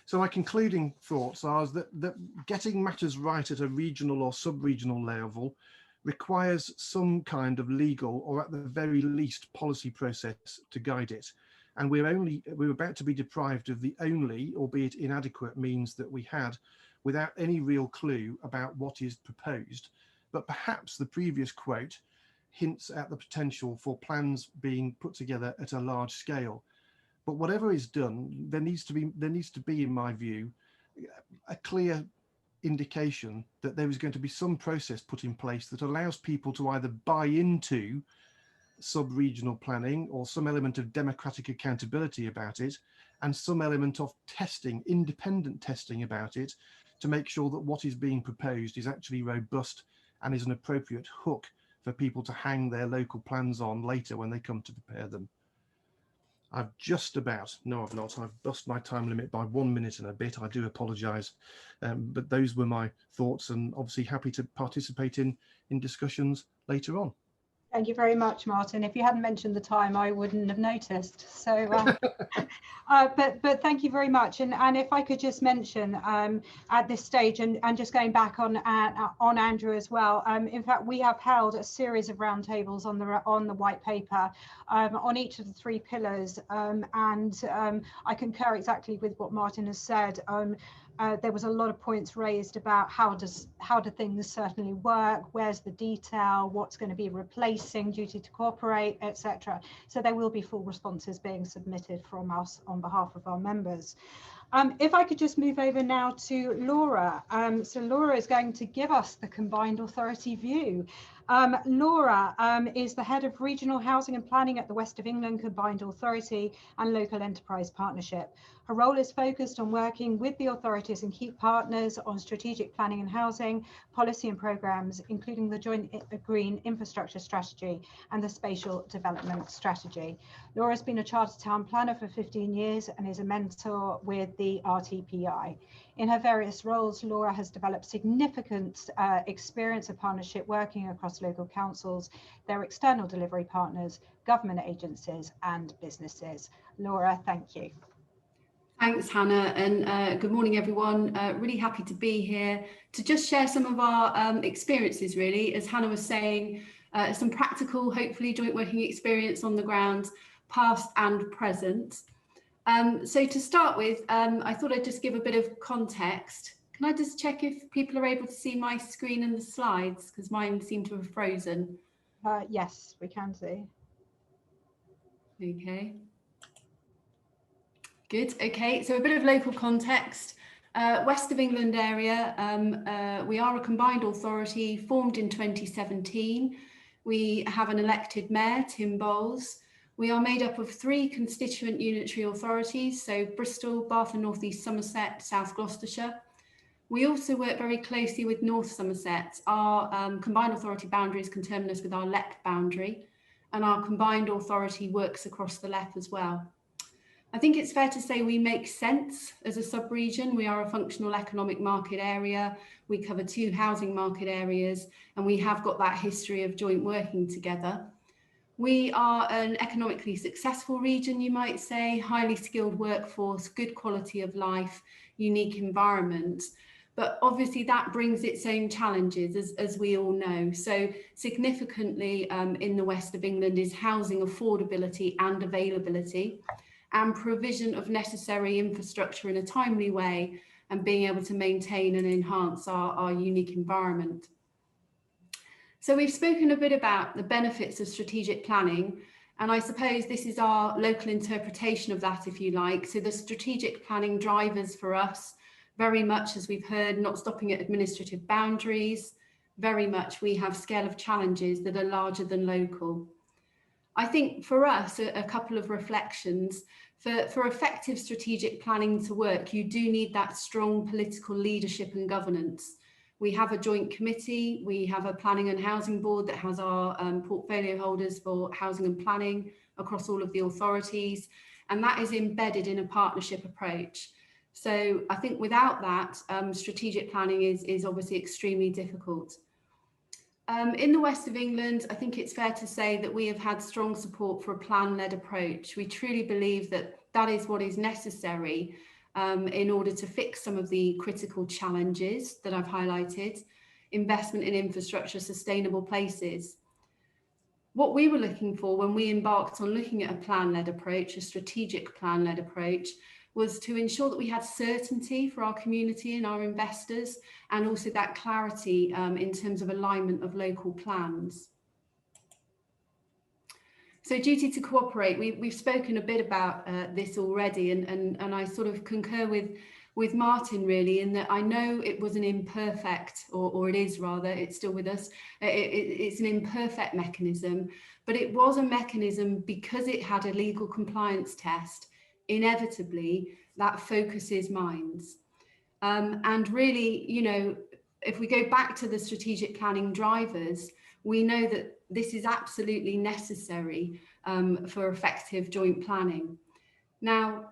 So my concluding thoughts are that getting matters right at a regional or sub-regional level requires some kind of legal, or at the very least policy process to guide it. And we're about to be deprived of the only, albeit inadequate, means that we had, without any real clue about what is proposed. But perhaps the previous quote hints at the potential for plans being put together at a large scale. But whatever is done, there needs to be, in my view, a clear indication that there is going to be some process put in place that allows people to either buy into sub-regional planning, or some element of democratic accountability about it, and some element of testing, independent testing about it, to make sure that what is being proposed is actually robust and is an appropriate hook for people to hang their local plans on later when they come to prepare them. I've just about, no I've not, I've bust my time limit by 1 minute and a bit. I do apologise, but those were my thoughts, and obviously happy to participate in discussions later on. Thank you very much, Martin. If you hadn't mentioned the time, I wouldn't have noticed. So, but thank you very much. And if I could just mention at this stage, and just going back on Andrew as well. In fact, we have held a series of roundtables on the white paper on each of the 3 pillars, and I concur exactly with what Martin has said. There was a lot of points raised about how do things certainly work, where's the detail, what's going to be replacing duty to cooperate, etc. So there will be full responses being submitted from us on behalf of our members. If I could just move over now to Laura. So Laura is going to give us the combined authority view. Laura is the head of Regional Housing and Planning at the West of England Combined Authority and Local Enterprise Partnership. Her role is focused on working with the authorities and key partners on strategic planning and housing, policy and programmes, including the Joint Green Infrastructure Strategy and the Spatial Development Strategy. Laura has been a Chartered Town Planner for 15 years and is a mentor with the RTPI. In her various roles, Laura has developed significant experience of partnership working across local councils, their external delivery partners, government agencies and businesses. Laura, thank you. Thanks, Hannah, and good morning, everyone. Really happy to be here to just share some of our experiences, really. As Hannah was saying, some practical, hopefully, joint working experience on the ground, past and present. So to start with, I thought I'd just give a bit of context. Can I just check if people are able to see my screen and the slides, because mine seem to have frozen? Yes, we can see. Okay. Good. Okay, so a bit of local context. West of England area, we are a combined authority formed in 2017. We have an elected mayor, Tim Bowles. We are made up of 3 constituent unitary authorities, so Bristol, Bath and North East Somerset, South Gloucestershire. We also work very closely with North Somerset. Our combined authority boundary is conterminous with our LEP boundary, and our combined authority works across the LEP as well. I think it's fair to say we make sense as a sub-region. We are a functional economic market area. We cover 2 housing market areas, and we have got that history of joint working together. We are an economically successful region, you might say, highly skilled workforce, good quality of life, unique environment. But obviously that brings its own challenges, as we all know. So significantly in the West of England is housing affordability and availability, and provision of necessary infrastructure in a timely way, and being able to maintain and enhance our unique environment. So we've spoken a bit about the benefits of strategic planning, and I suppose this is our local interpretation of that, if you like. So the strategic planning drivers for us, very much, as we've heard, not stopping at administrative boundaries, very much we have scale of challenges that are larger than local. I think for us, a couple of reflections. For effective strategic planning to work, you do need that strong political leadership and governance. We have a joint committee, we have a planning and housing board that has our portfolio holders for housing and planning across all of the authorities, and that is embedded in a partnership approach. So I think without that, strategic planning is obviously extremely difficult. In the West of England, I think it's fair to say that we have had strong support for a plan-led approach. We truly believe that that is what is necessary in order to fix some of the critical challenges that I've highlighted, investment in infrastructure, sustainable places. What we were looking for when we embarked on looking at a plan-led approach, a strategic plan-led approach, was to ensure that we had certainty for our community and our investors, and also that clarity in terms of alignment of local plans. So duty to cooperate, we've spoken a bit about this already, and I sort of concur with Martin really, in that I know it was an imperfect, or it is rather, it's still with us, it's an imperfect mechanism, but it was a mechanism because it had a legal compliance test. Inevitably, that focuses minds. And really, you know, if we go back to the strategic planning drivers, we know that this is absolutely necessary for effective joint planning. Now,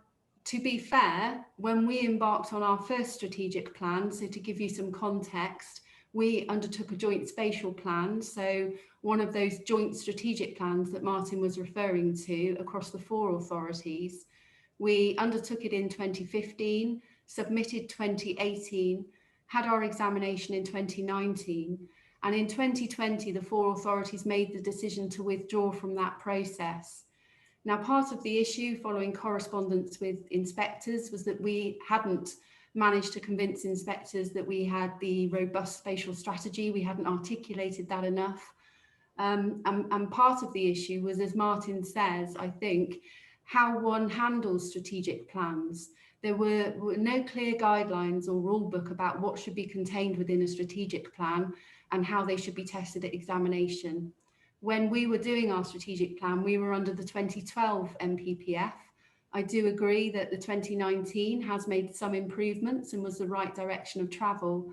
to be fair, when we embarked on our first strategic plan, so to give you some context, we undertook a joint spatial plan. So one of those joint strategic plans that Martin was referring to across the 4 authorities. We undertook it in 2015, submitted 2018, had our examination in 2019, and in 2020, the 4 authorities made the decision to withdraw from that process. Now, part of the issue following correspondence with inspectors was that we hadn't managed to convince inspectors that we had the robust spatial strategy. We hadn't articulated that enough. And part of the issue was, as Martin says, I think, how one handles strategic plans. There were no clear guidelines or rule book about what should be contained within a strategic plan and how they should be tested at examination. When we were doing our strategic plan, we were under the 2012 MPPF. I do agree that the 2019 has made some improvements and was the right direction of travel,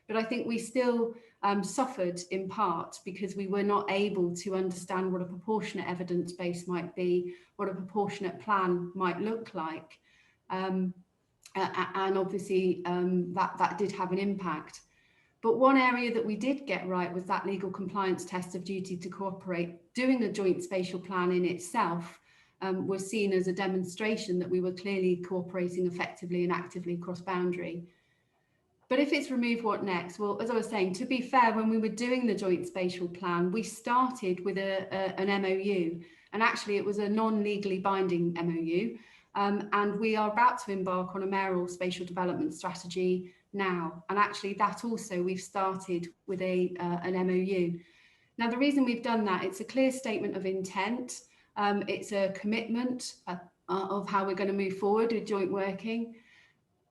but I think we still suffered in part because we were not able to understand what a proportionate evidence base might be, what a proportionate plan might look like. And obviously that did have an impact. But one area that we did get right was that legal compliance test of duty to cooperate. Doing a joint spatial plan in itself was seen as a demonstration that we were clearly cooperating effectively and actively cross boundary. But if it's removed, what next? Well, as I was saying, to be fair, when we were doing the joint spatial plan, we started with an MOU, and actually it was a non-legally binding MOU. And we are about to embark on a mayoral spatial development strategy now. And actually that also we've started with an MOU. Now, the reason we've done that, it's a clear statement of intent. It's a commitment of how we're going to move forward with joint working.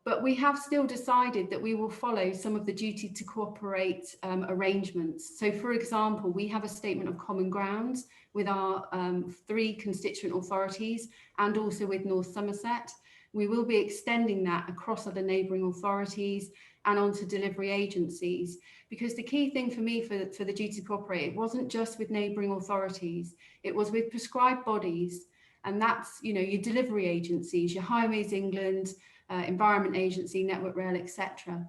But we have still decided that we will follow some of the duty to cooperate arrangements. So, for example, we have a statement of common ground with our 3 constituent authorities and also with North Somerset. We will be extending that across other neighbouring authorities and onto delivery agencies, because the key thing for me for the duty to cooperate, it wasn't just with neighbouring authorities, it was with prescribed bodies, and that's, you know, your delivery agencies, your Highways England, Environment Agency, Network Rail, etc.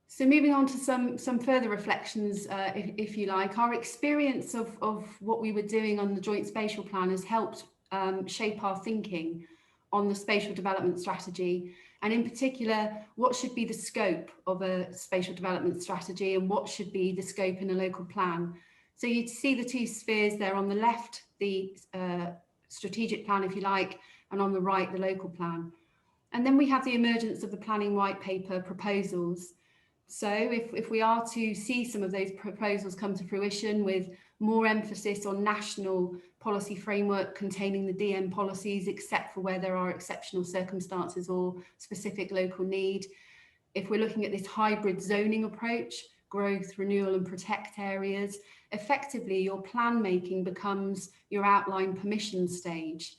So moving on to some further reflections, if you like, our experience of what we were doing on the joint spatial plan has helped shape our thinking on the spatial development strategy, and in particular, what should be the scope of a spatial development strategy and what should be the scope in a local plan. So you see the 2 spheres there on the left, the strategic plan, if you like, and on the right, the local plan. And then we have the emergence of the planning white paper proposals. So if we are to see some of those proposals come to fruition with more emphasis on national policy framework containing the DM policies, except for where there are exceptional circumstances or specific local need, if we're looking at this hybrid zoning approach, growth, renewal and protect areas, effectively your plan making becomes your outline permission stage.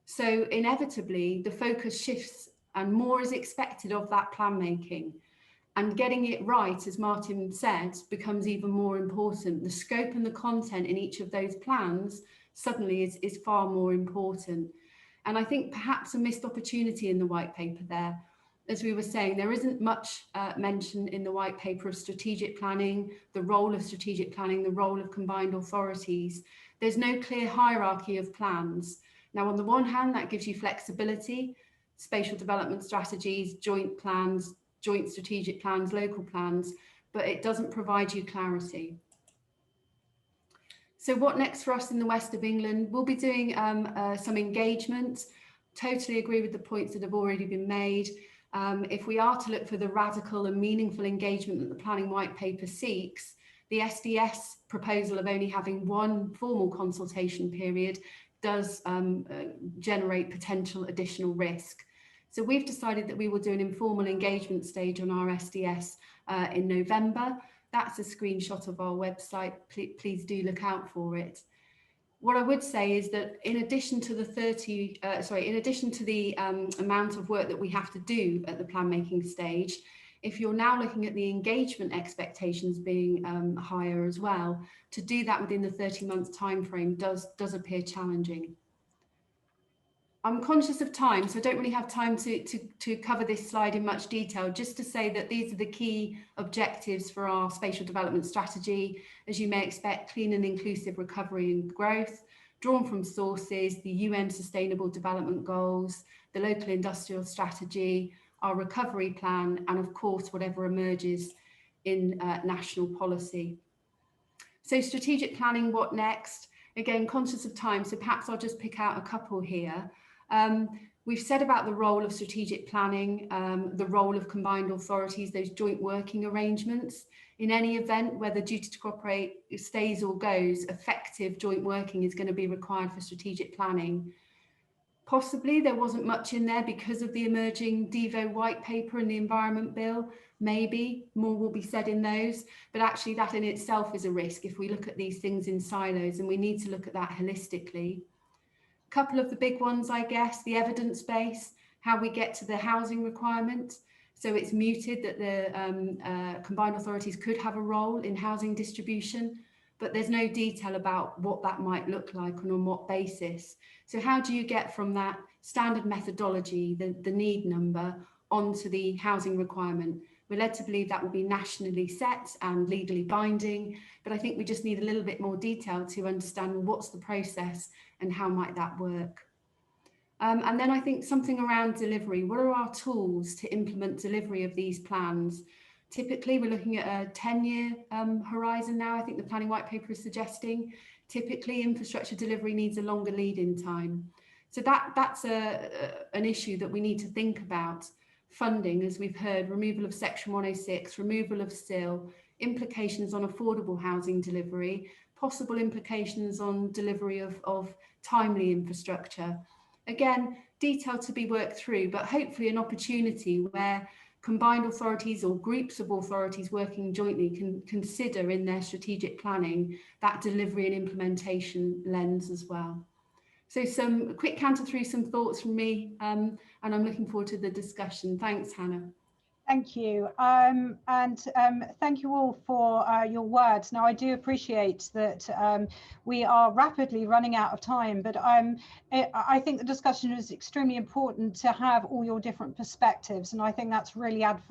So inevitably the focus shifts and more is expected of that plan making. And getting it right, as Martin said, becomes even more important. The scope and the content in each of those plans suddenly is far more important. And I think perhaps a missed opportunity in the white paper there. As we were saying, there isn't much mention in the white paper of strategic planning, the role of strategic planning, the role of combined authorities. There's no clear hierarchy of plans. Now, on the one hand, that gives you flexibility, spatial development strategies, joint plans, joint strategic plans, local plans, but it doesn't provide you clarity. So what next for us in the West of England? We'll be doing some engagement. Totally agree with the points that have already been made. If we are to look for the radical and meaningful engagement that the planning white paper seeks, the SDS proposal of only having one formal consultation period does generate potential additional risk. So we've decided that we will do an informal engagement stage on our SDS in November. That's a screenshot of our website. Please do look out for it. What I would say is that in addition to the amount of work that we have to do at the plan making stage, if you're now looking at the engagement expectations being higher as well, to do that within the 30-month time frame does appear challenging. I'm conscious of time, so I don't really have time to cover this slide in much detail, just to say that these are the key objectives for our spatial development strategy. As you may expect, clean and inclusive recovery and growth, drawn from sources, the UN Sustainable Development Goals, the local industrial strategy, our recovery plan, and of course, whatever emerges in national policy. So strategic planning, what next? Again, conscious of time, so perhaps I'll just pick out a couple here. We've said about the role of strategic planning, the role of combined authorities, those joint working arrangements. In any event, whether duty to cooperate stays or goes, effective joint working is going to be required for strategic planning. Possibly there wasn't much in there because of the emerging Devo white paper and the Environment Bill. Maybe more will be said in those, but actually that in itself is a risk if we look at these things in silos, and we need to look at that holistically. A couple of the big ones, I guess, the evidence base, how we get to the housing requirement. So it's mooted that the combined authorities could have a role in housing distribution, but there's no detail about what that might look like and on what basis. So how do you get from that standard methodology, the need number, onto the housing requirement? We're led to believe that will be nationally set and legally binding, but I think we just need a little bit more detail to understand what's the process and how might that work. And then I think something around delivery. What are our tools to implement delivery of these plans? Typically, we're looking at a 10-year horizon now. I think the planning white paper is suggesting. Typically, infrastructure delivery needs a longer lead-in time. So that's an issue that we need to think about. Funding, as we've heard, removal of Section 106, removal of SIL, implications on affordable housing delivery, possible implications on delivery of timely infrastructure. Again, detail to be worked through, but hopefully an opportunity where combined authorities or groups of authorities working jointly can consider in their strategic planning that delivery and implementation lens as well. So some quick canter through some thoughts from me, and I'm looking forward to the discussion. Thanks, Hannah. Thank you. Thank you all for your words. Now, I do appreciate that we are rapidly running out of time, but I think the discussion is extremely important to have all your different perspectives, and I think that's really adds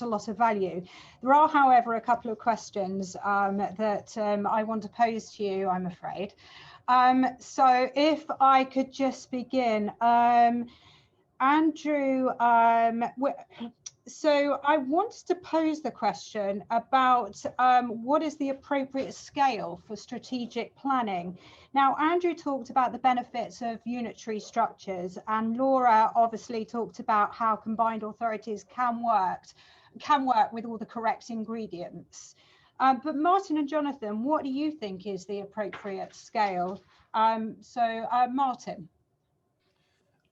a lot of value. There are, however, a couple of questions that I want to pose to you, I'm afraid. So if I could just begin. Andrew, so I wanted to pose the question about what is the appropriate scale for strategic planning. Now, Andrew talked about the benefits of unitary structures, and Laura obviously talked about how combined authorities can work with all the correct ingredients. But Martin and Jonathan, what do you think is the appropriate scale? Martin.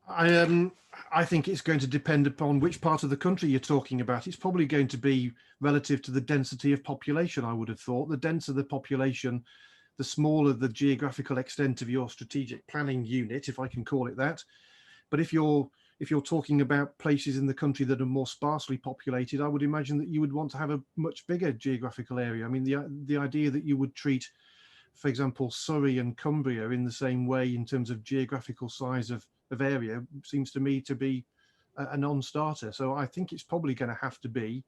I think it's going to depend upon which part of the country you're talking about. It's probably going to be relative to the density of population, I would have thought. The denser the population, the smaller the geographical extent of your strategic planning unit, if I can call it that. But if you're talking about places in the country that are more sparsely populated, I would imagine that you would want to have a much bigger geographical area. I mean, the idea that you would treat, for example, Surrey and Cumbria in the same way in terms of geographical size of area seems to me to be a non-starter. So I think it's probably going to have to be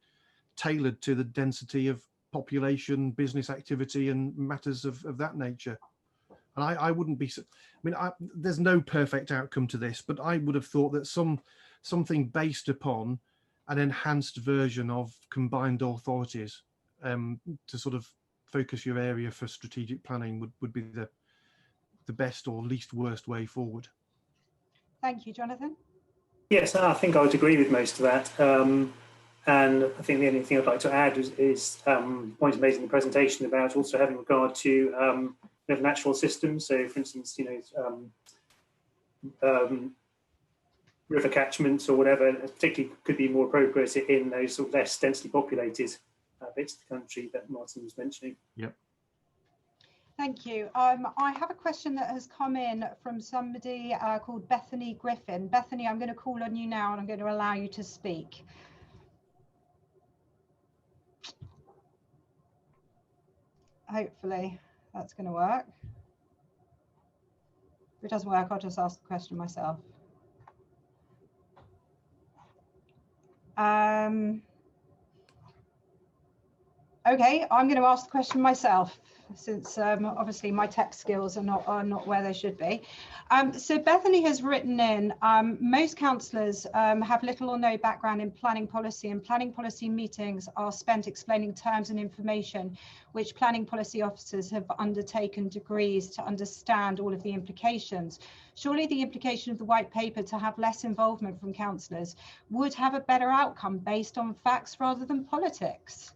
tailored to the density of population, business activity, and matters of that nature. And I wouldn't be, there's no perfect outcome to this, but I would have thought that something based upon an enhanced version of combined authorities to sort of focus your area for strategic planning would be the best or least worst way forward. Thank you, Jonathan. Yes, I think I would agree with most of that. And I think the only thing I'd like to add is the point made in the presentation about also having regard to natural systems. So, for instance, river catchments or whatever, particularly could be more appropriate in those sort of less densely populated bits of the country that Martin was mentioning. Yep. Thank you. I have a question that has come in from somebody called Bethany Griffin. Bethany, I'm going to call on you now and I'm going to allow you to speak. Hopefully that's going to work. If it doesn't work, I'll just ask the question myself. Okay, I'm going to ask the question myself, since obviously my tech skills are not where they should be. So Bethany has written in, most councillors have little or no background in planning policy, and planning policy meetings are spent explaining terms and information which planning policy officers have undertaken degrees to understand all of the implications. Surely the implication of the white paper to have less involvement from councillors would have a better outcome based on facts rather than politics.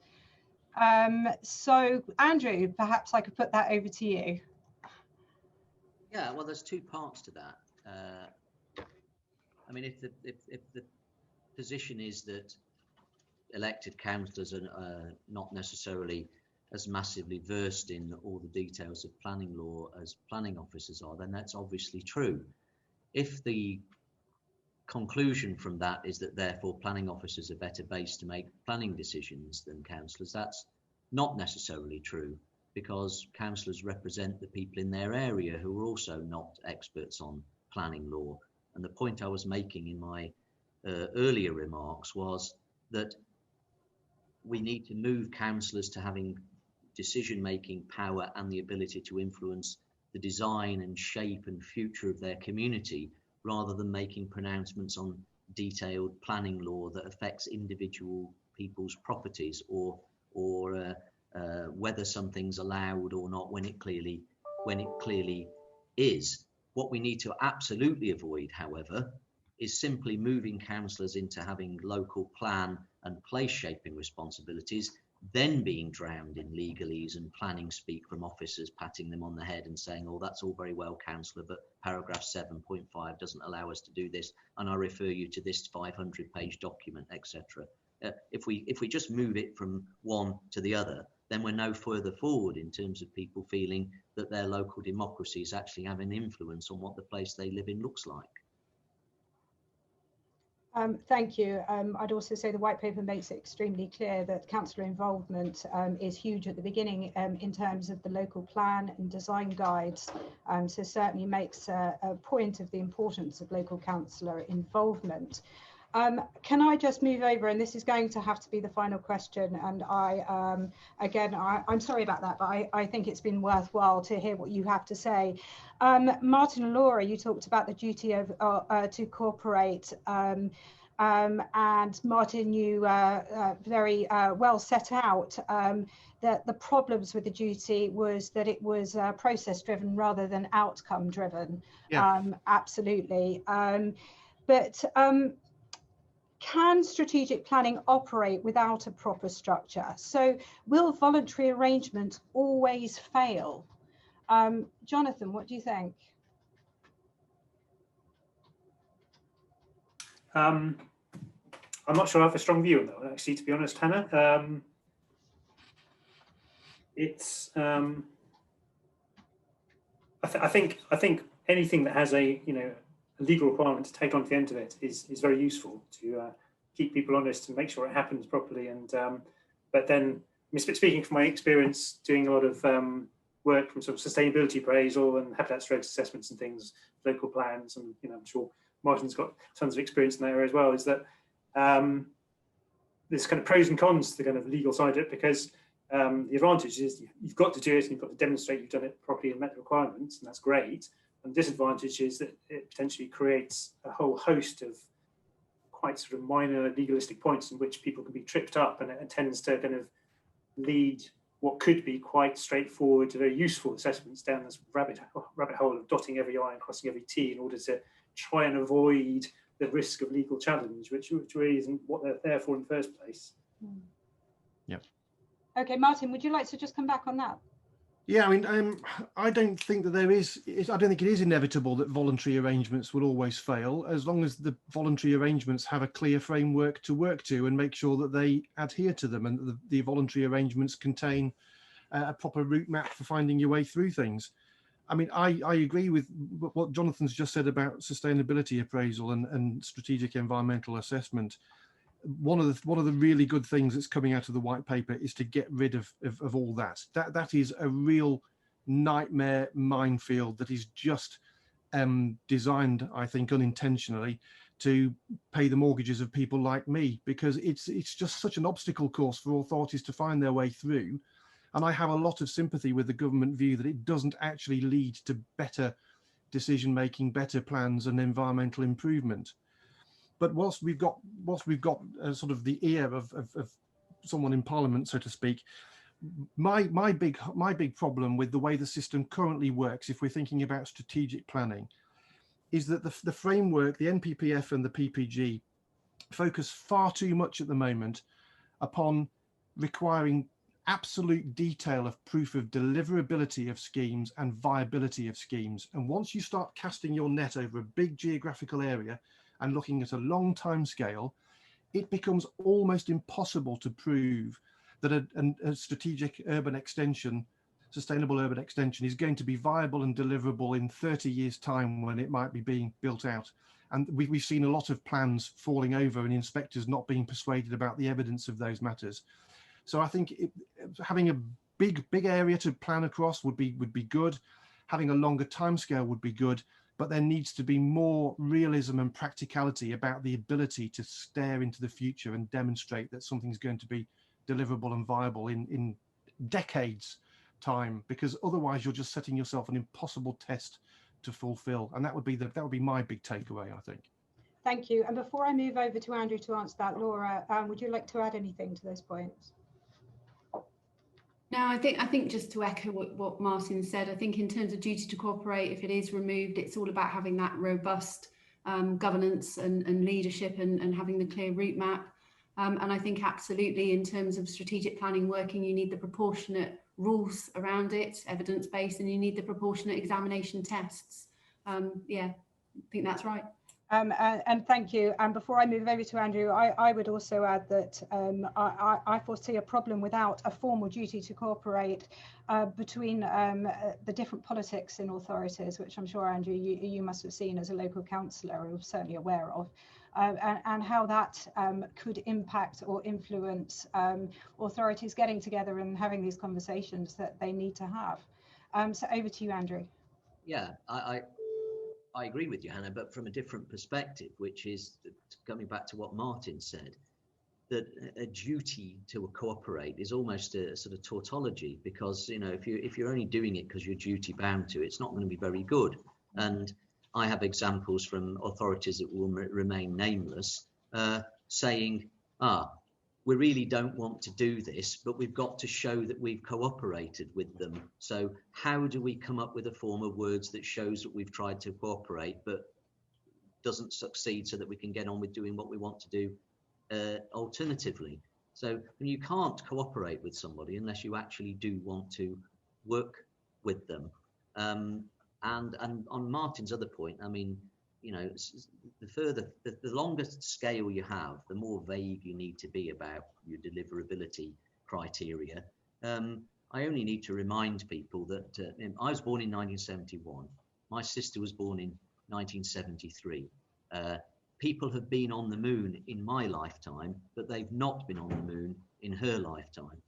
So Andrew, perhaps I could put that over to you. Yeah, well, there's two parts to that. I mean, if the position is that elected councillors are not necessarily as massively versed in all the details of planning law as planning officers are, then that's obviously true. If the conclusion from that is that therefore planning officers are better based to make planning decisions than councillors, that's not necessarily true, because councillors represent the people in their area who are also not experts on planning law. And the point I was making in my earlier remarks was that we need to move councillors to having decision-making power and the ability to influence the design and shape and future of their community, rather than making pronouncements on detailed planning law that affects individual people's properties, or whether something's allowed or not when it clearly is. What we need to absolutely avoid, however, is simply moving councillors into having local plan and place shaping responsibilities, then being drowned in legalese and planning speak from officers patting them on the head and saying, oh, that's all very well, councillor, but paragraph 7.5 doesn't allow us to do this, and I refer you to this 500-page document, etc. If we just move it from one to the other, then we're no further forward in terms of people feeling that their local democracy is actually having influence on what the place they live in looks like. Thank you. I'd also say the white paper makes it extremely clear that councillor involvement is huge at the beginning in terms of the local plan and design guides. So certainly makes a point of the importance of local councillor involvement. Can I just move over, and this is going to have to be the final question, and I'm sorry about that, but I think it's been worthwhile to hear what you have to say. Martin and Laura, you talked about the duty of to cooperate, and Martin, you very well set out that the problems with the duty was that it was process driven rather than outcome driven. Yeah. Absolutely. But can strategic planning operate without a proper structure? So will voluntary arrangement always fail? Jonathan, what do you think? I'm not sure I have a strong view on that one, actually, to be honest, Hannah. I think anything that has a legal requirement to take on to the end of it is very useful to keep people honest and make sure it happens properly. And but then, speaking from my experience doing a lot of work from sort of sustainability appraisal and habitat strength assessments and things, local plans, and I'm sure Martin's got tons of experience in that area as well, is that there's kind of pros and cons to the kind of legal side of it, because the advantage is you've got to do it and you've got to demonstrate you've done it properly and met the requirements, and that's great. And the disadvantage is that it potentially creates a whole host of quite sort of minor legalistic points in which people can be tripped up, and it tends to kind of lead what could be quite straightforward, very useful assessments down this rabbit hole of dotting every I and crossing every T in order to try and avoid the risk of legal challenge, which really isn't what they're there for in the first place. Yeah. Okay, Martin, would you like to just come back on that? Yeah, I mean, I don't think that I don't think it is inevitable that voluntary arrangements will always fail, as long as the voluntary arrangements have a clear framework to work to and make sure that they adhere to them, and that the voluntary arrangements contain a proper route map for finding your way through things. I mean, I agree with what Jonathan's just said about sustainability appraisal and strategic environmental assessment. One of the really good things that's coming out of the white paper is to get rid of all that. That is a real nightmare minefield that is just designed, I think, unintentionally to pay the mortgages of people like me, because it's just such an obstacle course for authorities to find their way through. And I have a lot of sympathy with the government view that it doesn't actually lead to better decision making, better plans, and environmental improvement. But whilst we've got sort of the ear of someone in Parliament, so to speak, my big problem with the way the system currently works, if we're thinking about strategic planning, is that the framework, the NPPF and the PPG, focus far too much at the moment upon requiring absolute detail of proof of deliverability of schemes and viability of schemes. And once you start casting your net over a big geographical area and looking at a long time scale, it becomes almost impossible to prove that a strategic urban extension, sustainable urban extension, is going to be viable and deliverable in 30 years' time when it might be being built out. And we've seen a lot of plans falling over and inspectors not being persuaded about the evidence of those matters. So I think having a big area to plan across would be good. Having a longer timescale would be good, but there needs to be more realism and practicality about the ability to stare into the future and demonstrate that something's going to be deliverable and viable in decades time, because otherwise you're just setting yourself an impossible test to fulfill. And that would be my big takeaway, I think. Thank you. And before I move over to Andrew to answer that, Laura, would you like to add anything to those points? No, I think just to echo what Martin said, I think in terms of duty to cooperate, if it is removed, it's all about having that robust governance and leadership and having the clear route map. And I think absolutely in terms of strategic planning working, you need the proportionate rules around it, evidence-based, and you need the proportionate examination tests. Yeah, I think that's right. And thank you. And before I move over to Andrew, I would also add that I foresee a problem without a formal duty to cooperate between the different politics in authorities, which I'm sure, Andrew, you must have seen as a local councillor, or certainly aware of, and how that could impact or influence authorities getting together and having these conversations that they need to have. So over to you, Andrew. Yeah, I agree with you, Hannah, but from a different perspective, which is coming back to what Martin said, that a duty to cooperate is almost a sort of tautology, because if you're only doing it because you're duty bound to, it's not going to be very good. And I have examples from authorities that will remain nameless saying, we really don't want to do this, but we've got to show that we've cooperated with them. So how do we come up with a form of words that shows that we've tried to cooperate but doesn't succeed, so that we can get on with doing what we want to do alternatively? So you can't cooperate with somebody unless you actually do want to work with them. And on Martin's other point, I mean, you know, the longer scale you have, the more vague you need to be about your deliverability criteria. I only need to remind people that I was born in 1971. My sister was born in 1973. People have been on the moon in my lifetime, but they've not been on the moon in her lifetime.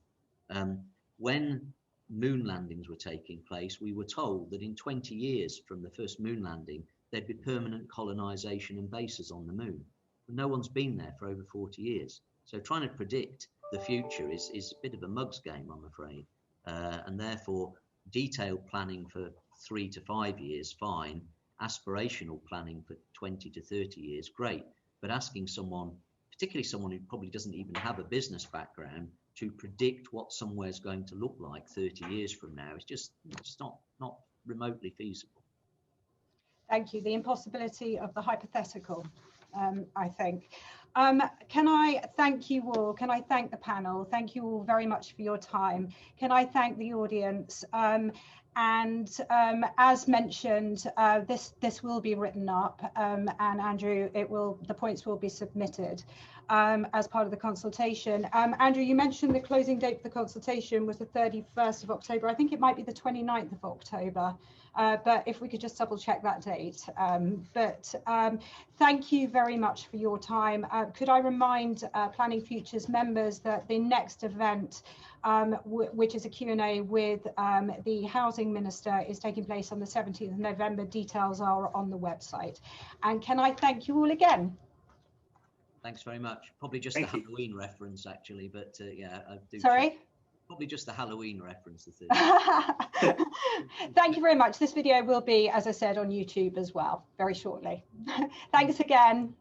When moon landings were taking place, we were told that in 20 years from the first moon landing, there'd be permanent colonization and bases on the moon. But no one's been there for over 40 years. So trying to predict the future is a bit of a mug's game, I'm afraid. And therefore, detailed planning for 3 to 5 years, fine. Aspirational planning for 20 to 30 years, great. But asking someone, particularly someone who probably doesn't even have a business background, to predict what somewhere's going to look like 30 years from now, it's just not remotely feasible. Thank you. The impossibility of the hypothetical, I think. Can I thank you all? Can I thank the panel? Thank you all very much for your time. Can I thank the audience? And as mentioned, this will be written up, and Andrew, the points will be submitted as part of the consultation. Andrew, you mentioned the closing date for the consultation was the 31st of October. I think it might be the 29th of October, but if we could just double check that date. Thank you very much for your time. Could I remind Planning Futures members that the next event, which is a Q&A with the Housing Minister, is taking place on the 17th of November. Details are on the website. And can I thank you all again? Thanks very much. Probably just the Halloween reference, actually, but yeah, I do. Sorry? Probably just the Halloween reference. Thank you very much. This video will be, as I said, on YouTube as well, very shortly. Thanks again.